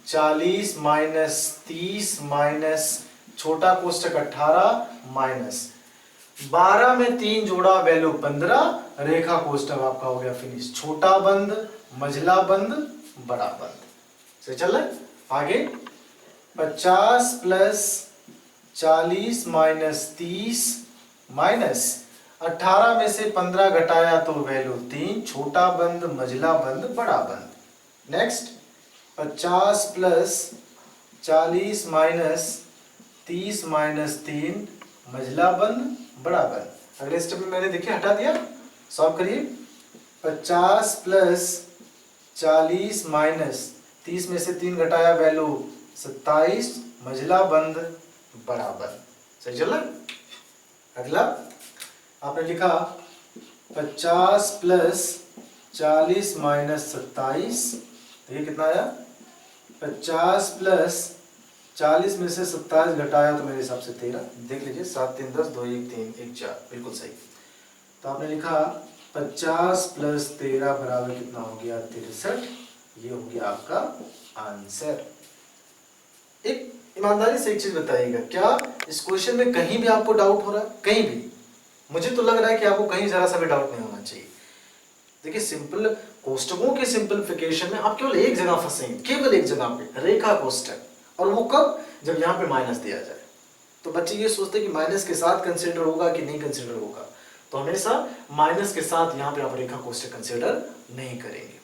[SPEAKER 1] 40 माइनस 30 माइनस छोटा कोष्टक 18 माइनस 12 में 3 जोड़ा वैल्यू 15, रेखा कोष्टक आपका हो गया फिनिश। छोटा बंद, मझला बंद, बड़ा बंद, सही चल रहा है। आगे 50 प्लस 40 माइनस 30 माइनस 18 में से 15 घटाया तो वैल्यू 3, छोटा बंद, मझला बंद, बड़ा बंद। नेक्स्ट 50 प्लस 40 माइनस 30 माइनस 3, मझला बंद, बड़ा बंद। अगले स्टेप में मैंने देखिए हटा दिया, सॉल्व करिए। 50 प्लस 40 माइनस 30 में से 3 घटाया वैल्यू 27, मझला बंद, बड़ा बंद, सही चल रहा है। अगला आपने लिखा 50 प्लस 40 माइनस 27, तो ये कितना आया 50 प्लस 40 में से 27 घटाया तो मेरे हिसाब से 13, देख लीजिए 7 3 10 2 1 3 1 4, बिल्कुल सही। तो आपने लिखा 50 प्लस 13 बराबर कितना हो गया 63, ये हो गया आपका आंसर। एक ईमानदारी से एक चीज बताइएगा, क्या इस क्वेश्चन में कहीं भी आपको डाउट हो रहा है? कहीं भी? मुझे तो लग रहा है कि आपको कहीं जरा सा भी डाउट नहीं होना चाहिए। देखिए सिंपल कोष्टकों के सिंपलीफिकेशन में आप केवल एक जगह फंसेंगे, केवल एक जगह पे, रेखा कोष्टक, और वो कब? जब यहाँ पे माइनस दिया जाए। तो बच्चे ये सोचते हैं कि माइनस के साथ कंसीडर होगा कि नहीं कंसीडर होगा, तो हमेशा माइनस के साथ यहाँ पे आप रेखा कोष्टक कंसीडर नहीं करेंगे,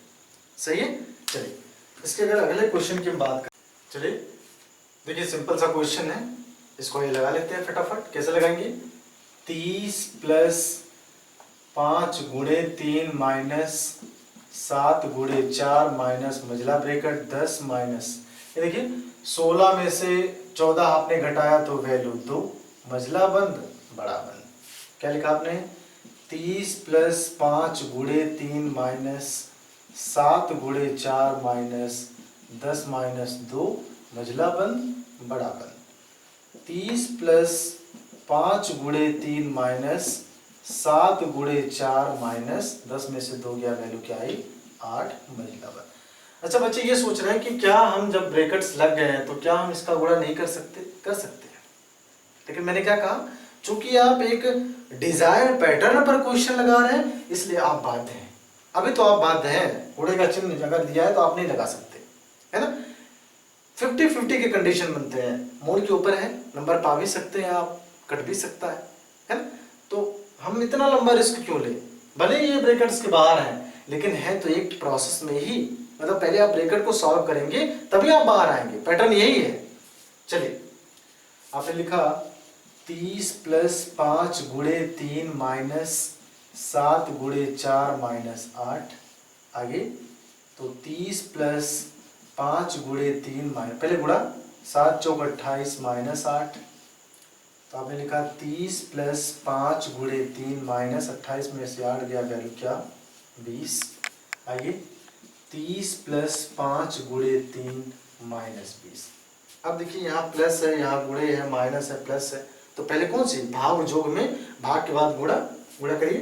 [SPEAKER 1] सही है। चलिए इसके अगर अगले क्वेश्चन की हम बात करें, चलिए देखिए सिंपल सा क्वेश्चन है, इसको ये लगा लेते हैं फटाफट। कैसे लगाएंगे? 30 प्लस 5 गुणे 3 माइनस 7 गुणे 4 माइनस मझला ब्रैकेट 10 माइनस, ये देखिए 16 में से 14 आपने घटाया तो वैल्यू 2, मझला बंद बड़ा बंद। क्या लिखा आपने? 30 प्लस 5 गुणे 3 माइनस 7 गुणे 4 माइनस 10 माइनस 2, मझला बंद बड़ा बंद। 30 प्लस 5 गुणे 3 माइनस 7 गुणे 4 माइनस 10 में से 2 गया, वैल्यू क्या आई? 8, मझला बंद। अच्छा बच्चे ये सोच रहे हैं कि क्या हम जब ब्रैकेट्स लग गए हैं तो क्या हम इसका गुणा नहीं कर सकते? कर सकते हैं, लेकिन मैंने क्या कहा, चूंकि आप एक डिजायर्ड पैटर्न पर क्वेश्चन लगा रहे हैं इसलिए आप बाध्य हैं। अभी तो आप बाध्य हैं, गुणे का चिन्ह अगर दिया है तो आप नहीं लगा सकते, है ना। 50-50 के कंडीशन बनते हैं, मोड़ के ऊपर है, नंबर पा भी सकते हैं आप, कट भी सकता है ना। तो हम इतना लंबा रिस्क क्यों ले? भले ये ब्रैकेट्स के बाहर हैं लेकिन है तो एक प्रोसेस में ही, मतलब पहले आप ब्रैकेट को सॉल्व करेंगे तभी आप बाहर आएंगे, पैटर्न यही है। चलिए आपने लिखा 30 प्लस 5 गुणे 3 माइनस 7 गुणे 4 माइनस 8, आगे तो 30 प्लस 5 गुणे 3 माइनस, पहले गुणा 7 चौक 28 माइनस 8, तो आपने लिखा 30 प्लस 5 गुणे 3 माइनस 28 में से 8 गया, वैल्यू क्या? 20। आइए 30 प्लस 5 गुणे 3 माइनस 20। अब देखिए यहाँ प्लस है, यहाँ गुणे है, माइनस है, प्लस है, तो पहले कौन सी? भाग जोग में भाग के बाद गुणा, गुणा करिए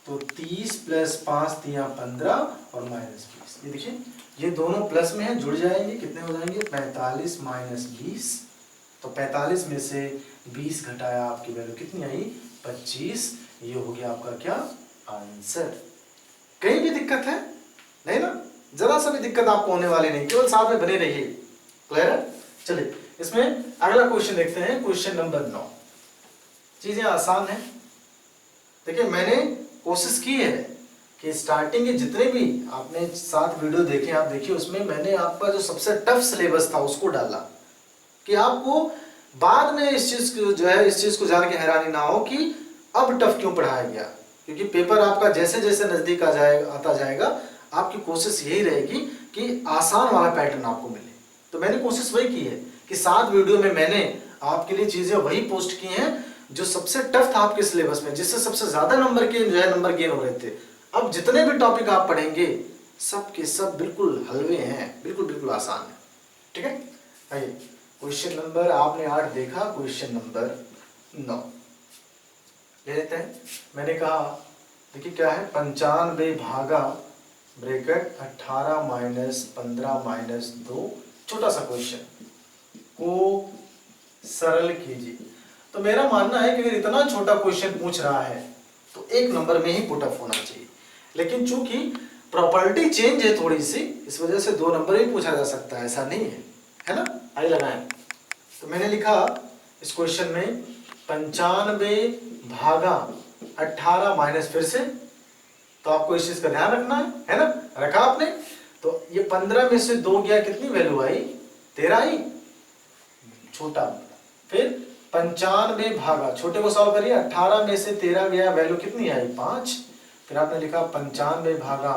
[SPEAKER 1] तो 30 प्लस 5 दिया 15 और माइनस 20, ये देखिए ये दोनों प्लस में है, जुड़ जाएंगे, कितने हो जाएंगे? 45 माइनस 20, तो 45 में से 20 घटाया, आपकी वैल्यू कितनी आई? 25। ये हो गया आपका क्या? आंसर। कहीं भी दिक्कत है नहीं ना, जरा सा भी दिक्कत आपको होने वाली नहीं, केवल साथ में बने रहिए। क्लियर है? चलिए इसमें अगला क्वेश्चन देखते हैं, क्वेश्चन नंबर 9। चीजें आसान है। देखिए मैंने कोशिश की है कि स्टार्टिंग के जितने भी आपने 7 वीडियो देखे, आप देखिए उसमें मैंने आपका जो सबसे टफ सिलेबस था उसको डाला, कि आपको बाद में इस चीज को जो है, इस चीज को जान के हैरानी ना हो कि अब टफ क्यों पढ़ाया गया, क्योंकि पेपर आपका जैसे जैसे नजदीक आता जाएगा आपकी कोशिश यही रहेगी कि आसान वाला पैटर्न आपको मिले। तो मैंने कोशिश वही की है कि 7 वीडियो में मैंने आपके लिए चीजें वही पोस्ट की हैं जो सबसे टफ था आपके सिलेबस में, जिससे सबसे ज्यादा नंबर के जो है नंबर गेन हो रहे थे। अब जितने भी टॉपिक आप पढ़ेंगे सब के सब बिल्कुल हलवे हैं, बिल्कुल बिल्कुल आसान है। ठीक है, आइए क्वेश्चन नंबर आपने 8 देखा, क्वेश्चन नंबर 9 ले लेते हैं। मैंने कहा देखिए क्या है, 95 भागा ब्रैकेट 18 माइनस 15 माइनस 2, छोटा सा क्वेश्चन को सरल कीजिए। तो मेरा मानना है कि अगर इतना छोटा क्वेश्चन पूछ रहा है तो 1 नंबर में ही पुट अप होना चाहिए, लेकिन चूंकि प्रॉपर्टी चेंज है थोड़ी सी, इस वजह से 2 नंबर ही पूछा जा सकता है, ऐसा नहीं है ना। आइए लगाएं। तो मैंने लिखा इस क्वेश्चन में 95 भागा 18 माइनस, फिर से तो आपको इस चीज का ध्यान रखना है ना, रखा आपने। तो ये 15 में से 2 गया, कितनी वैल्यू आई? 13 आई, छोटा। फिर 95 भागा, छोटे को सॉल्व करिए, 18 में से 13 गया, वैल्यू कितनी आई? 5। फिर आपने लिखा 95 भागा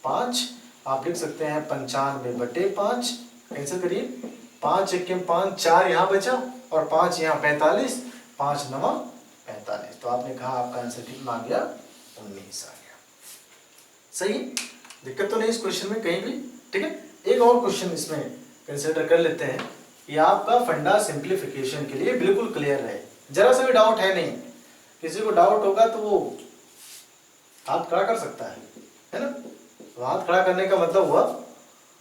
[SPEAKER 1] 5, आप लिख सकते हैं 95 बटे 5, कैंसिल करिए, 5 1 5, 4 यहाँ बचा और 5 यहाँ, 45, 5 9 45। तो आपने कहा आपका आंसर कितना आ गया? 19 आ गया। सही, दिक्कत तो नहीं इस क्वेश्चन में कहीं भी। ठीक है, एक और क्वेश्चन इसमें कंसिडर कर लेते हैं, ये आपका फंडा सिंप्लीफिकेशन के लिए बिल्कुल क्लियर है, जरा सा भी डाउट है नहीं। किसी को डाउट होगा तो वो हाथ खड़ा कर सकता है ना। तो हाथ खड़ा करने का मतलब हुआ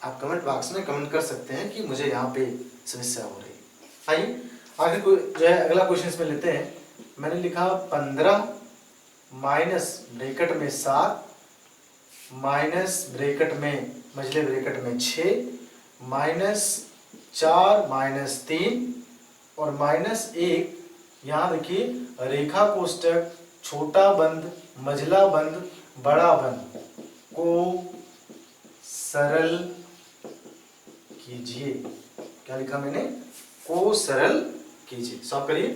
[SPEAKER 1] आप कमेंट बॉक्स में कमेंट कर सकते हैं कि मुझे यहाँ पे समस्या हो रही है। आइए आगे जो है अगला क्वेश्चन इसमें लेते हैं। मैंने लिखा 15 माइनस ब्रैकेट में 7 माइनस ब्रैकेट में मझले ब्रैकेट में 6 माइनस 4 माइनस 3 और माइनस 1, यहाँ देखिए रेखा कोष्टक छोटा बंद मझला बंद बड़ा बंद को सरल कीजिए। क्या लिखा मैंने? को सरल कीजिए। सॉल्व करिए,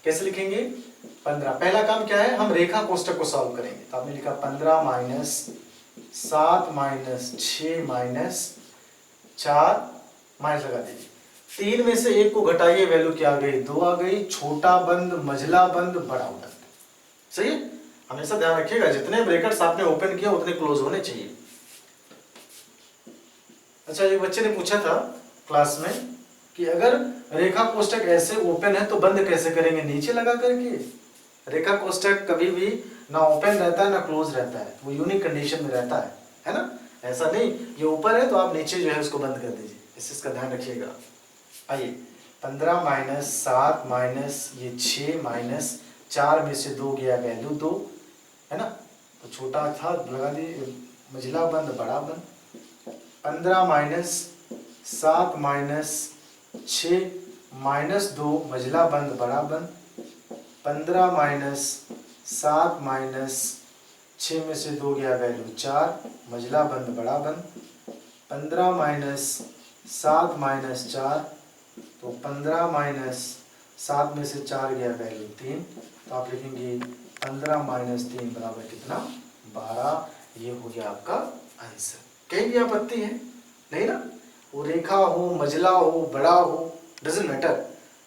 [SPEAKER 1] कैसे लिखेंगे? 15। पहला काम क्या है, हम रेखा कोष्ठक को सॉल्व करेंगे। तो आपने लिखा 15 माइनस 7 माइनस 6 माइनस 4, माइनस लगा दीजिए। 3 में से 1 को घटाइए, वैल्यू क्या आ गई, 2 आ गई। छोटा बंद, मझला बंद, बड़ा बंद। सही है, हमेशा ध्यान रखिएगा जितने ब्रैकेट्स आपने ओपन किया उतने क्लोज होने चाहिए। अच्छा, एक बच्चे ने पूछा था क्लास में कि अगर रेखा कोष्ठक ऐसे ओपन है तो बंद कैसे करेंगे, नीचे लगा करके। रेखा कोष्ठक कभी भी ना ओपन रहता है ना क्लोज रहता है, वो यूनिक कंडीशन में रहता है ना। ऐसा नहीं ये ऊपर है तो आप नीचे जो है उसको बंद कर दीजिए, इसका ध्यान रखिएगा। आइए, 15 माइनस 7 माइनस ये 6 माइनस 4 में से 2 गया, वैल्यू 2 है ना। तो छोटा था लगा दिए, मझला बंद, बड़ा बंद। 15 माइनस 7 माइनस 6 माइनस 2, मझला बंद, बड़ा बंद। 15 माइनस 7 माइनस 6 में से 2 गया, वैल्यू 4, मझला बंद, बड़ा बंद। 15 माइनस 7 माइनस 4, तो 15 माइनस 7 में से 4 गया, वैल्यू 3। तो आप लिखेंगे 15 माइनस 3 बराबर कितना, 12। ये हो गया आपका आंसर। कहीं भी आपत्ति है नहीं ना, वो रेखा हो, मझला हो, बड़ा हो, डजंट मैटर।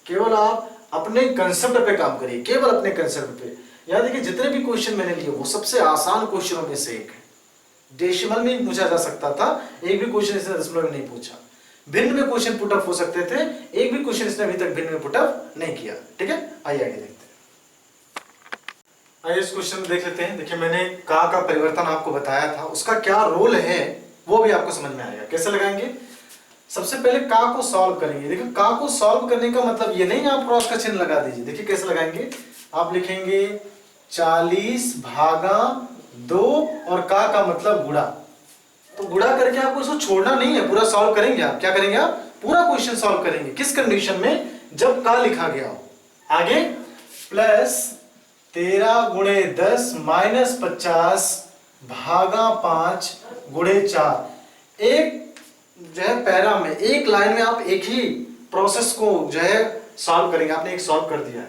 [SPEAKER 1] केवल आप अपने कंसेप्ट पे काम करिए, केवल अपने कंसेप्ट पे। याद देखिए, जितने भी क्वेश्चन मैंने लिए वो सबसे आसान क्वेश्चनों में से एक है। डेसिमल में पूछा जा सकता था, एक भी क्वेश्चन इसने दशमलव में नहीं पूछा। भिन्न में क्वेश्चन पुटअप हो सकते थे, एक भी क्वेश्चन इसने अभी तक भिन्न में पुटअप नहीं किया। ठीक है, आइए आगे देखते हैं। आइए इस क्वेश्चन में देख लेते हैं। देखिए, मैंने का परिवर्तन आपको बताया था, उसका क्या रोल है वो भी आपको समझ में आएगा। कैसे लगाएंगे, सबसे पहले का को सॉल्व करेंगे। देखिए, का को सॉल्व करने का मतलब ये नहीं आप क्रॉस का चिन्ह लगा दीजिए। देखिए कैसे लगाएंगे, आप लिखेंगे 40 भागा 2 और का मतलब गुणा। तो गुणा करके आपको इसको छोड़ना नहीं है, पूरा सॉल्व करेंगे। आप क्या करेंगे, आप पूरा क्वेश्चन सॉल्व करेंगे। किस कंडीशन में, जब का लिखा गया हो। आगे प्लस 13 गुणे 10 माइनस 50 भागा 5 गुणे 4। एक जो है पैरा में, एक लाइन में आप एक ही प्रोसेस को जो है सॉल्व करेंगे। आपने एक सॉल्व कर दिया है,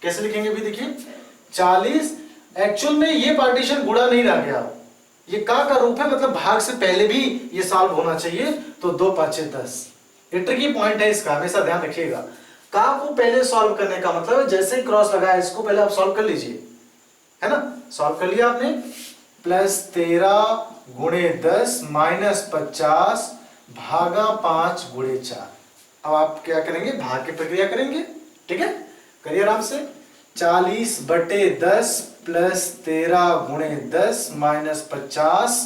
[SPEAKER 1] कैसे लिखेंगे भी देखिए। 40 एक्चुअल में ये पार्टीशन गुणा नहीं रह गया, ये का रूप है, मतलब भाग से पहले भी ये सॉल्व होना चाहिए। तो 2 5 10, ये ट्रिकी पॉइंट है इसका, हमेशा ध्यान रखिएगा। का को पहले सॉल्व करने का मतलब जैसे ही क्रॉस लगाया इसको पहले आप सॉल्व कर लीजिए, है ना। सॉल्व कर लिया आपने, प्लस 13 गुणे 10 माइनस 50 भागा 5 गुणे 4। अब आप क्या करेंगे, भाग की प्रक्रिया करेंगे। ठीक है, करिए आराम से। 40 बटे 10 प्लस 13 गुणे 10 माइनस 50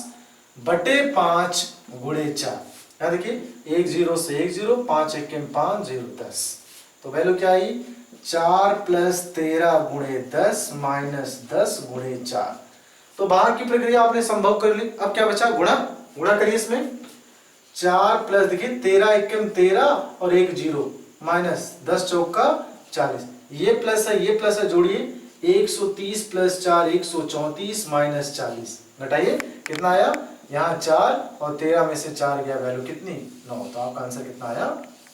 [SPEAKER 1] बटे 5 गुणे 4। यहां देखिए 1 0 से 1 0, 5 1 5 0 10। तो वैल्यू क्या आई, 4 प्लस 13 गुणे 10 माइनस 10 गुणे 4। तो भाग की प्रक्रिया आपने संभव कर ली। अब क्या बचा, गुणा। गुणा करिए इसमें, 4 प्लस देखिए 13 1 13 और 1 0 माइनस 10 चौका 40। ये प्लस है, जोड़िए 130 प्लस 4 134 माइनस 40। घटाइए कितना आया, यहाँ 4 और 13 में से 4 गया, वैल्यू कितनी, 9। तो आपका आंसर कितना आया,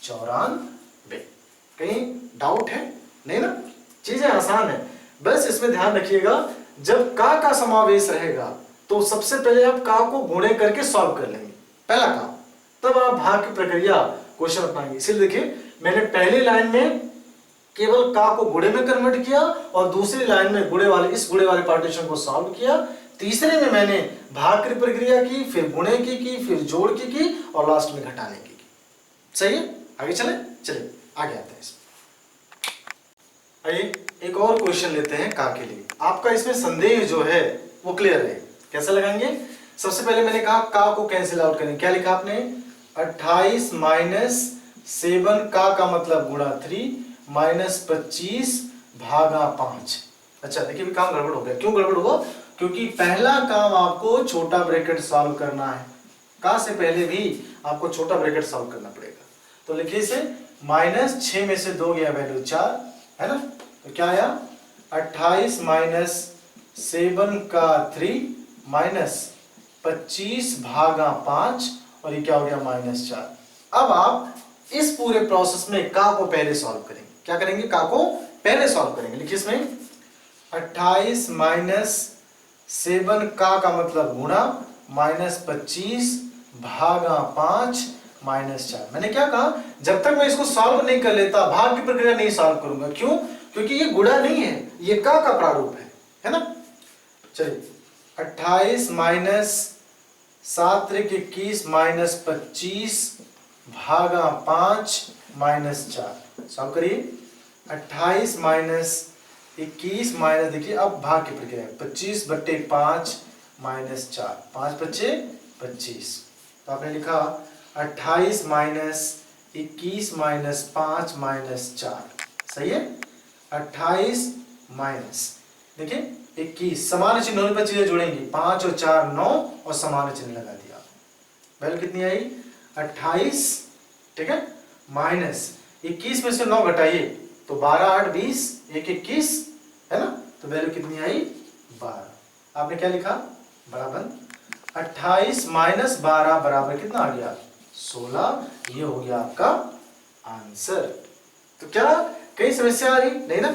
[SPEAKER 1] 94। कहीं डाउट है नहीं ना, चीजें आसान है। बस इसमें ध्यान रखिएगा, जब का समावेश रहेगा तो सबसे पहले आप का को गुणे करके सॉल्व कर लेंगे, पहला काम, तब आप भाग की प्रक्रिया क्वेश्चन अपनाएंगे। इसलिए देखिए, मैंने पहली लाइन में केवल का को गुणे में कन्वर्ट किया और दूसरी लाइन में गुणे वाले पार्टीशन को सॉल्व किया। तीसरे में मैंने भाग की प्रक्रिया की, फिर गुणे की, फिर जोड़ की और लास्ट में घटाने की। सही है, आगे चले आगे आते हैं इसमें। आइए एक और क्वेश्चन लेते हैं का के लिए। आपका इसमें संदेह जो है वो क्लियर है। कैसे लगाएंगे, सबसे पहले मैंने कहा का को कैंसिल आउट करें। क्या लिखा आपने, 28 माइनस 7 का मतलब गुणा 3 माइनस 25 भागा 5। अच्छा देखिए, काम गड़बड़ हो गया। क्यों गड़बड़ हुआ, क्योंकि पहला काम आपको छोटा ब्रैकेट सॉल्व करना है। का से पहले भी आपको छोटा ब्रैकेट सॉल्व करना पड़ेगा। तो लिखिए इसे, माइनस 6 में से 2 गया, वैल्यू 4 है ना। तो क्या आया, 28 माइनस 7 का 3 माइनस 25 भागा 5 और ये क्या हो गया, माइनस 4। अब आप इस पूरे प्रोसेस में का को पहले सॉल्व करेंगे। क्या करेंगे, का को पहले सॉल्व करेंगे। लिखिए इसमें 28 माइनस 7 का मतलब गुणा -25 भागा 5 -4। मैंने क्या कहा, जब तक मैं इसको सॉल्व नहीं कर लेता भाग की प्रक्रिया नहीं सॉल्व करूंगा। क्यों? क्योंकि ये गुणा नहीं है, ये का प्रारूप है ना। चलिए 28 माइनस 7 21 -25 भागा 5 -4 सॉल्व करिए। 28 माइनस 21 माइनस, देखिए अब भाग की प्रक्रिया है, 25/5 -4, 5 बच्चे 25। तो आपने लिखा 28 माइनस 21 माइनस 5 -4, सही है। 28 माइनस, देखिए 21, समान चिन्हों पर चीजें जुड़ेंगी, 5 और 4 9 और समान चिन्ह लगा दिया। वैल्यू कितनी आई 28, ठीक है, माइनस 21 में से 9 घटाइए तो 12 8 20 1 21 है ना, तो वैल्यू कितनी आई 12। आपने क्या लिखा बराबर 28 माइनस 12 बराबर कितना आ गया 16। ये हो गया आपका आंसर। तो क्या कई समस्या आ रही नहीं ना।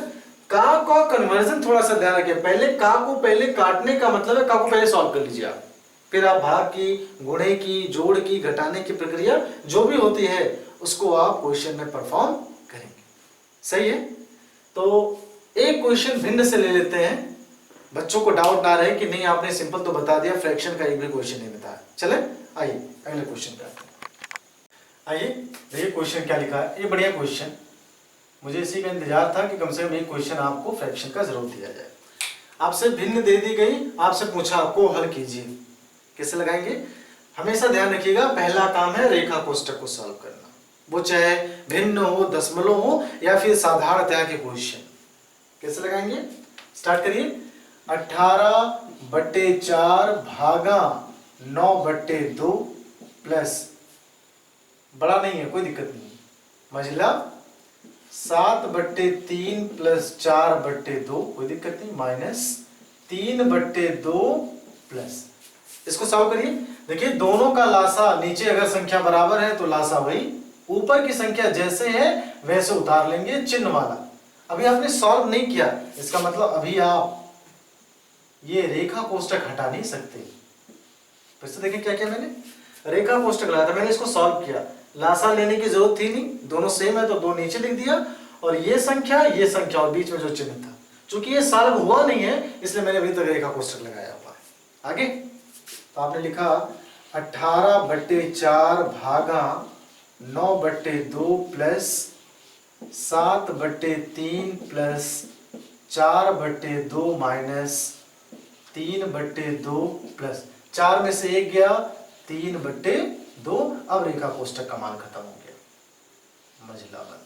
[SPEAKER 1] का कन्वर्जन थोड़ा सा ध्यान रखिए, पहले का को पहले काटने का मतलब है का को पहले सॉल्व कर लीजिए आप, फिर आप भाग की, गुणे की, जोड़ की, घटाने की प्रक्रिया जो भी होती है उसको आप क्वेश्चन में परफॉर्म करेंगे, सही है। तो एक क्वेश्चन भिन्न से ले लेते हैं, बच्चों को डाउट ना रहे कि नहीं आपने सिंपल तो बता दिया, फ्रैक्शन का एक भी क्वेश्चन नहीं बताया। चले आइए अगले क्वेश्चन पे आते हैं। आइए देखिए क्वेश्चन क्या लिखा है, ये बढ़िया क्वेश्चन, मुझे इसी का इंतजार था कि कम से कम एक क्वेश्चन आपको फ्रैक्शन का जरूर दिया जाए। आपसे भिन्न दे दी गई, आपसे पूछा आपको हल कीजिए, कैसे लगाएंगे। हमेशा ध्यान रखिएगा पहला काम है रेखा कोष्ठक को सॉल्व करना, वो चाहे भिन्न हो, दशमलव हो या फिर साधारणतया के क्वेश्चन। कैसे लगाएंगे, स्टार्ट करिए। 18/4 भागा 9/2 प्लस, बड़ा नहीं है कोई दिक्कत नहीं, मझला 7/3 प्लस 4/2 कोई दिक्कत नहीं, माइनस 3/2 प्लस, इसको सॉल्व करिए। देखिए दोनों का लासा, नीचे अगर संख्या बराबर है तो लासा वही, ऊपर की संख्या जैसे है वैसे उतार लेंगे चिन्ह वाला। अभी आपने सॉल्व नहीं किया, इसका मतलब अभी आप ये रेखा कोष्ठक हटा नहीं सकते। फिर से देखिए क्या क्या मैंने रेखा कोष्ठक लगाया था, मैंने इसको सॉल्व किया, लासा लेने की जरूरत थी नहीं, दोनों सेम है तो 2 नीचे लिख दिया, और ये संख्या और बीच में जो चिन्ह था, चूंकि ये सॉल्व हुआ नहीं है इसलिए मैंने अभी तक रेखा कोष्ठक लगाया हुआ है। आगे तो आपने लिखा 18/4 भागा 9/2 प्लस 7/3 प्लस 4/2 माइनस 3/2 प्लस 4 में से 1 गया 3/2। अब रेखा कोष्ठक का मान खत्म हो गया, मझला बन,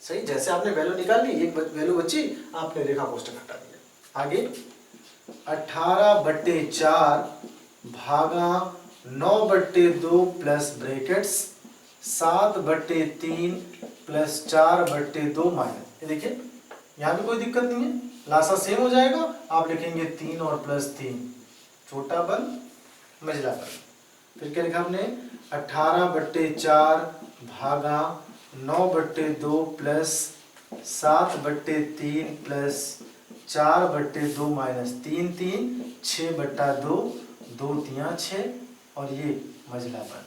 [SPEAKER 1] सही। जैसे आपने वैल्यू निकाल ली, एक वैल्यू बची, आपने रेखा कोष्ठक हटा दिया। आगे 18/4 भागा 9/2 प्लस ब्रैकेट्स 7/3 प्लस 4/2 माइनस, ये देखिए यहाँ भी कोई दिक्कत नहीं है, लासा सेम हो जाएगा, आप लिखेंगे 3 और प्लस 3, छोटा बन मझला बन। फिर क्या लिखा हमने 18/4 भागा 9/2 प्लस 7/3 प्लस 4/2 माइनस 3 3 6/2 2 3 6 और ये मझला बन।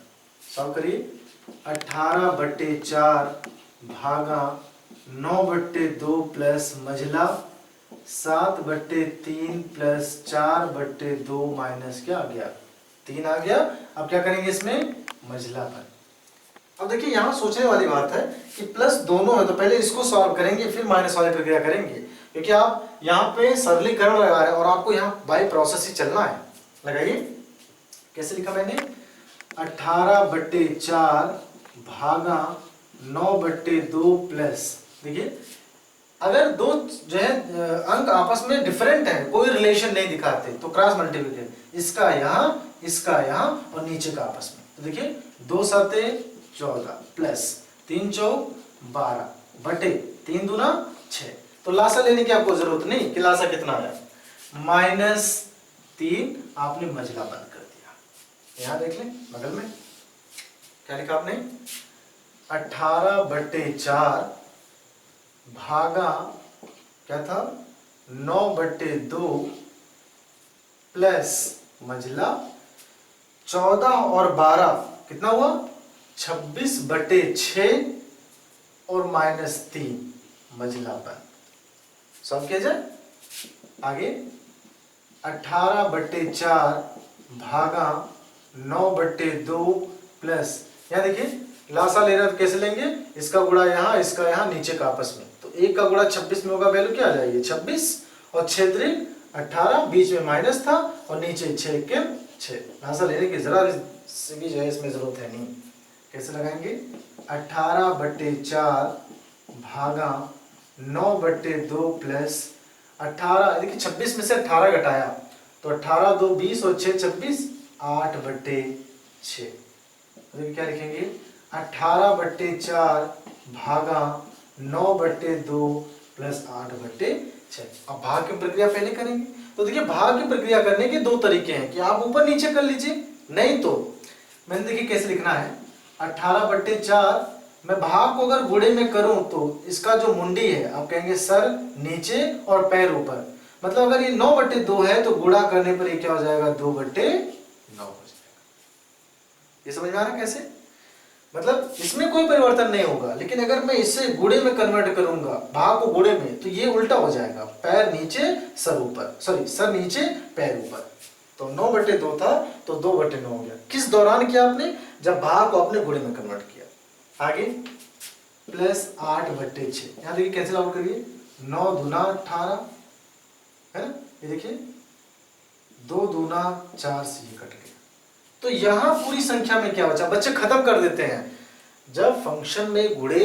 [SPEAKER 1] सॉल्व करिए 18/4 भागा 9/2 प्लस मझला 7/3 प्लस 4/2 माइनस क्या आ गया 3 आ गया। अब क्या करेंगे इसमें मझला बन। अब देखिए यहाँ सोचने वाली बात है कि प्लस दोनों है तो पहले इसको सॉल्व करेंगे फिर माइनस वाली प्रक्रिया करेंगे, क्योंकि आप यहाँ पे सरलीकरण लगा रहे हैं और आपको यहाँ बाय प्रोसेस ही चलना है। लगाइए कैसे लिखा मैंने 18/4 भागा 9/2 प्लस, देखिए अगर दो जो है अंक आपस में डिफरेंट है, कोई रिलेशन नहीं दिखाते तो क्रॉस मल्टीप्लिकेशन, इसका यहाँ और नीचे का आपस में, तो देखिए 2 7 14 प्लस 3 4 12 बटे 3 दूना 6, तो लासा लेने की आपको जरूरत नहीं कि लासा कितना आया, -3 आपने मझला बंद कर दिया। यहाँ देख लें बगल में क्या लिखा आपने 18/4 भागा क्या था 9/2 प्लस मंझला 14 और 12 कितना हुआ 26/6 और -3 मंझलापन। सॉल्व किया जाए। आगे 18/4 भागा 9/2 प्लस, यहाँ देखिए लासा ले रहा है तो कैसे लेंगे, इसका गुणा यहाँ, इसका यहाँ, नीचे का आपस में, तो एक का गुणा 26 में होगा, वैल्यू क्या आ जाएगी 26 और 6 18, बीच में माइनस था और नीचे 6 के 6। लासा लेने की जरा भी जो है इसमें जरूरत है नहीं। कैसे लगाएंगे 18/4 भागा 9/2 प्लस 18, देखिए 26 में से 18 घटाया तो 18 2 20 और 6 26, 8/6। देखिए क्या लिखेंगे 18/4 भागा 9/2 प्लस 8/6। अब भाग की प्रक्रिया पहले करेंगे। तो देखिए भाग की प्रक्रिया करने के दो तरीके हैं कि आप ऊपर नीचे कर लीजिए, नहीं तो मैंने देखिए कैसे लिखना है 18/4 मैं भाग को अगर गुणे में करूं तो इसका जो मुंडी है आप कहेंगे सर नीचे और पैर ऊपर, मतलब अगर ये 9/2 है तो गुणा करने पर ये क्या हो जाएगा 2/9 हो जाएगा। ये समझ में आ रहा है कैसे, मतलब इसमें कोई परिवर्तन नहीं होगा, लेकिन अगर मैं इसे गुणे में कन्वर्ट करूंगा भाग को गुणे में तो ये उल्टा हो जाएगा, पैर नीचे सर ऊपर, सॉरी सर नीचे पैर ऊपर। तो 9/2 था तो 2/9 हो गया। किस दौरान किया आपने, जब भाग को आपने गुणे में कन्वर्ट किया। आगे प्लस 8/6, यहां देखिए कैंसिल आउट करिए, 9 दूना 18 है ना, ये देखिए 2 दूना 4 से ये कट गया। तो यहां पूरी संख्या में क्या बचा, बच्चे खत्म कर देते हैं। जब फंक्शन में गुणे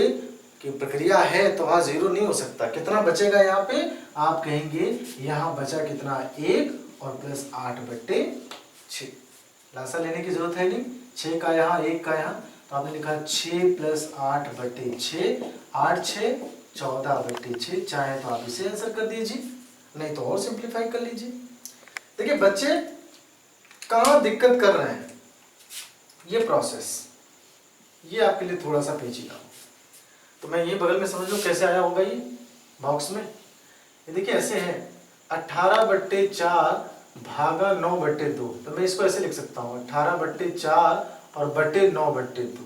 [SPEAKER 1] की प्रक्रिया है तो वहां जीरो नहीं हो सकता। कितना बचेगा यहाँ पे, आप कहेंगे यहां बचा कितना 1 और प्लस 8/6। लासा लेने की जरूरत है नहीं, 6 का यहाँ 1 का यहाँ, तो आपने लिखा 6 प्लस 8/6, 8 6 14/6। चाहे तो आप इसे आंसर कर दीजिए, नहीं तो और सिंप्लीफाई कर लीजिए। देखिए बच्चे कहाँ दिक्कत कर रहे हैं, ये प्रोसेस ये आपके लिए थोड़ा सा पेचीदा हो, तो मैं ये बगल में समझ लो कैसे आया होगा ये बॉक्स में। ये देखिए ऐसे है 18/4 भागा 9/2, तो मैं इसको ऐसे लिख सकता हूँ 18/4 और बटे 9/2।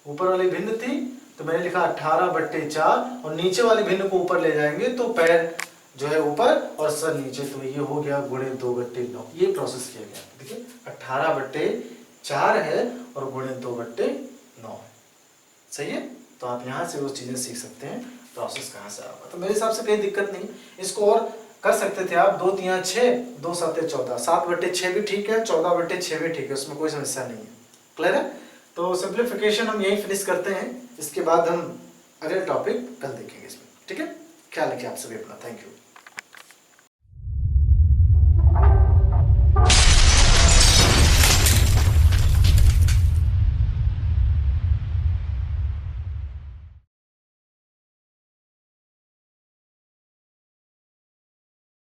[SPEAKER 1] ऊपर वाली भिन्न थी तो मैंने लिखा 18/4 और नीचे वाली भिन्न को ऊपर ले जाएंगे तो पैर जो है ऊपर और सर नीचे, तो ये हो गया गुणे 2/9। ये प्रोसेस किया गया। देखिए 18/4 है और गुणे 2/9 है, सही है। तो आप यहाँ से वो चीजें सीख सकते हैं प्रोसेस कहाँ से आएगा। तो मेरे हिसाब से कोई दिक्कत नहीं, इसको और कर सकते थे आप, 2 3 6 2 7 14, 7/6 भी ठीक है, 14/6 भी ठीक है, उसमें कोई समस्या नहीं है। क्लियर है। तो सिंप्लीफिकेशन हम यही फिनिश करते हैं, इसके बाद हम अगले टॉपिक कल देखेंगे इसमें, ठीक है। ख्याल रखिए आप सभी अपना, थैंक यू।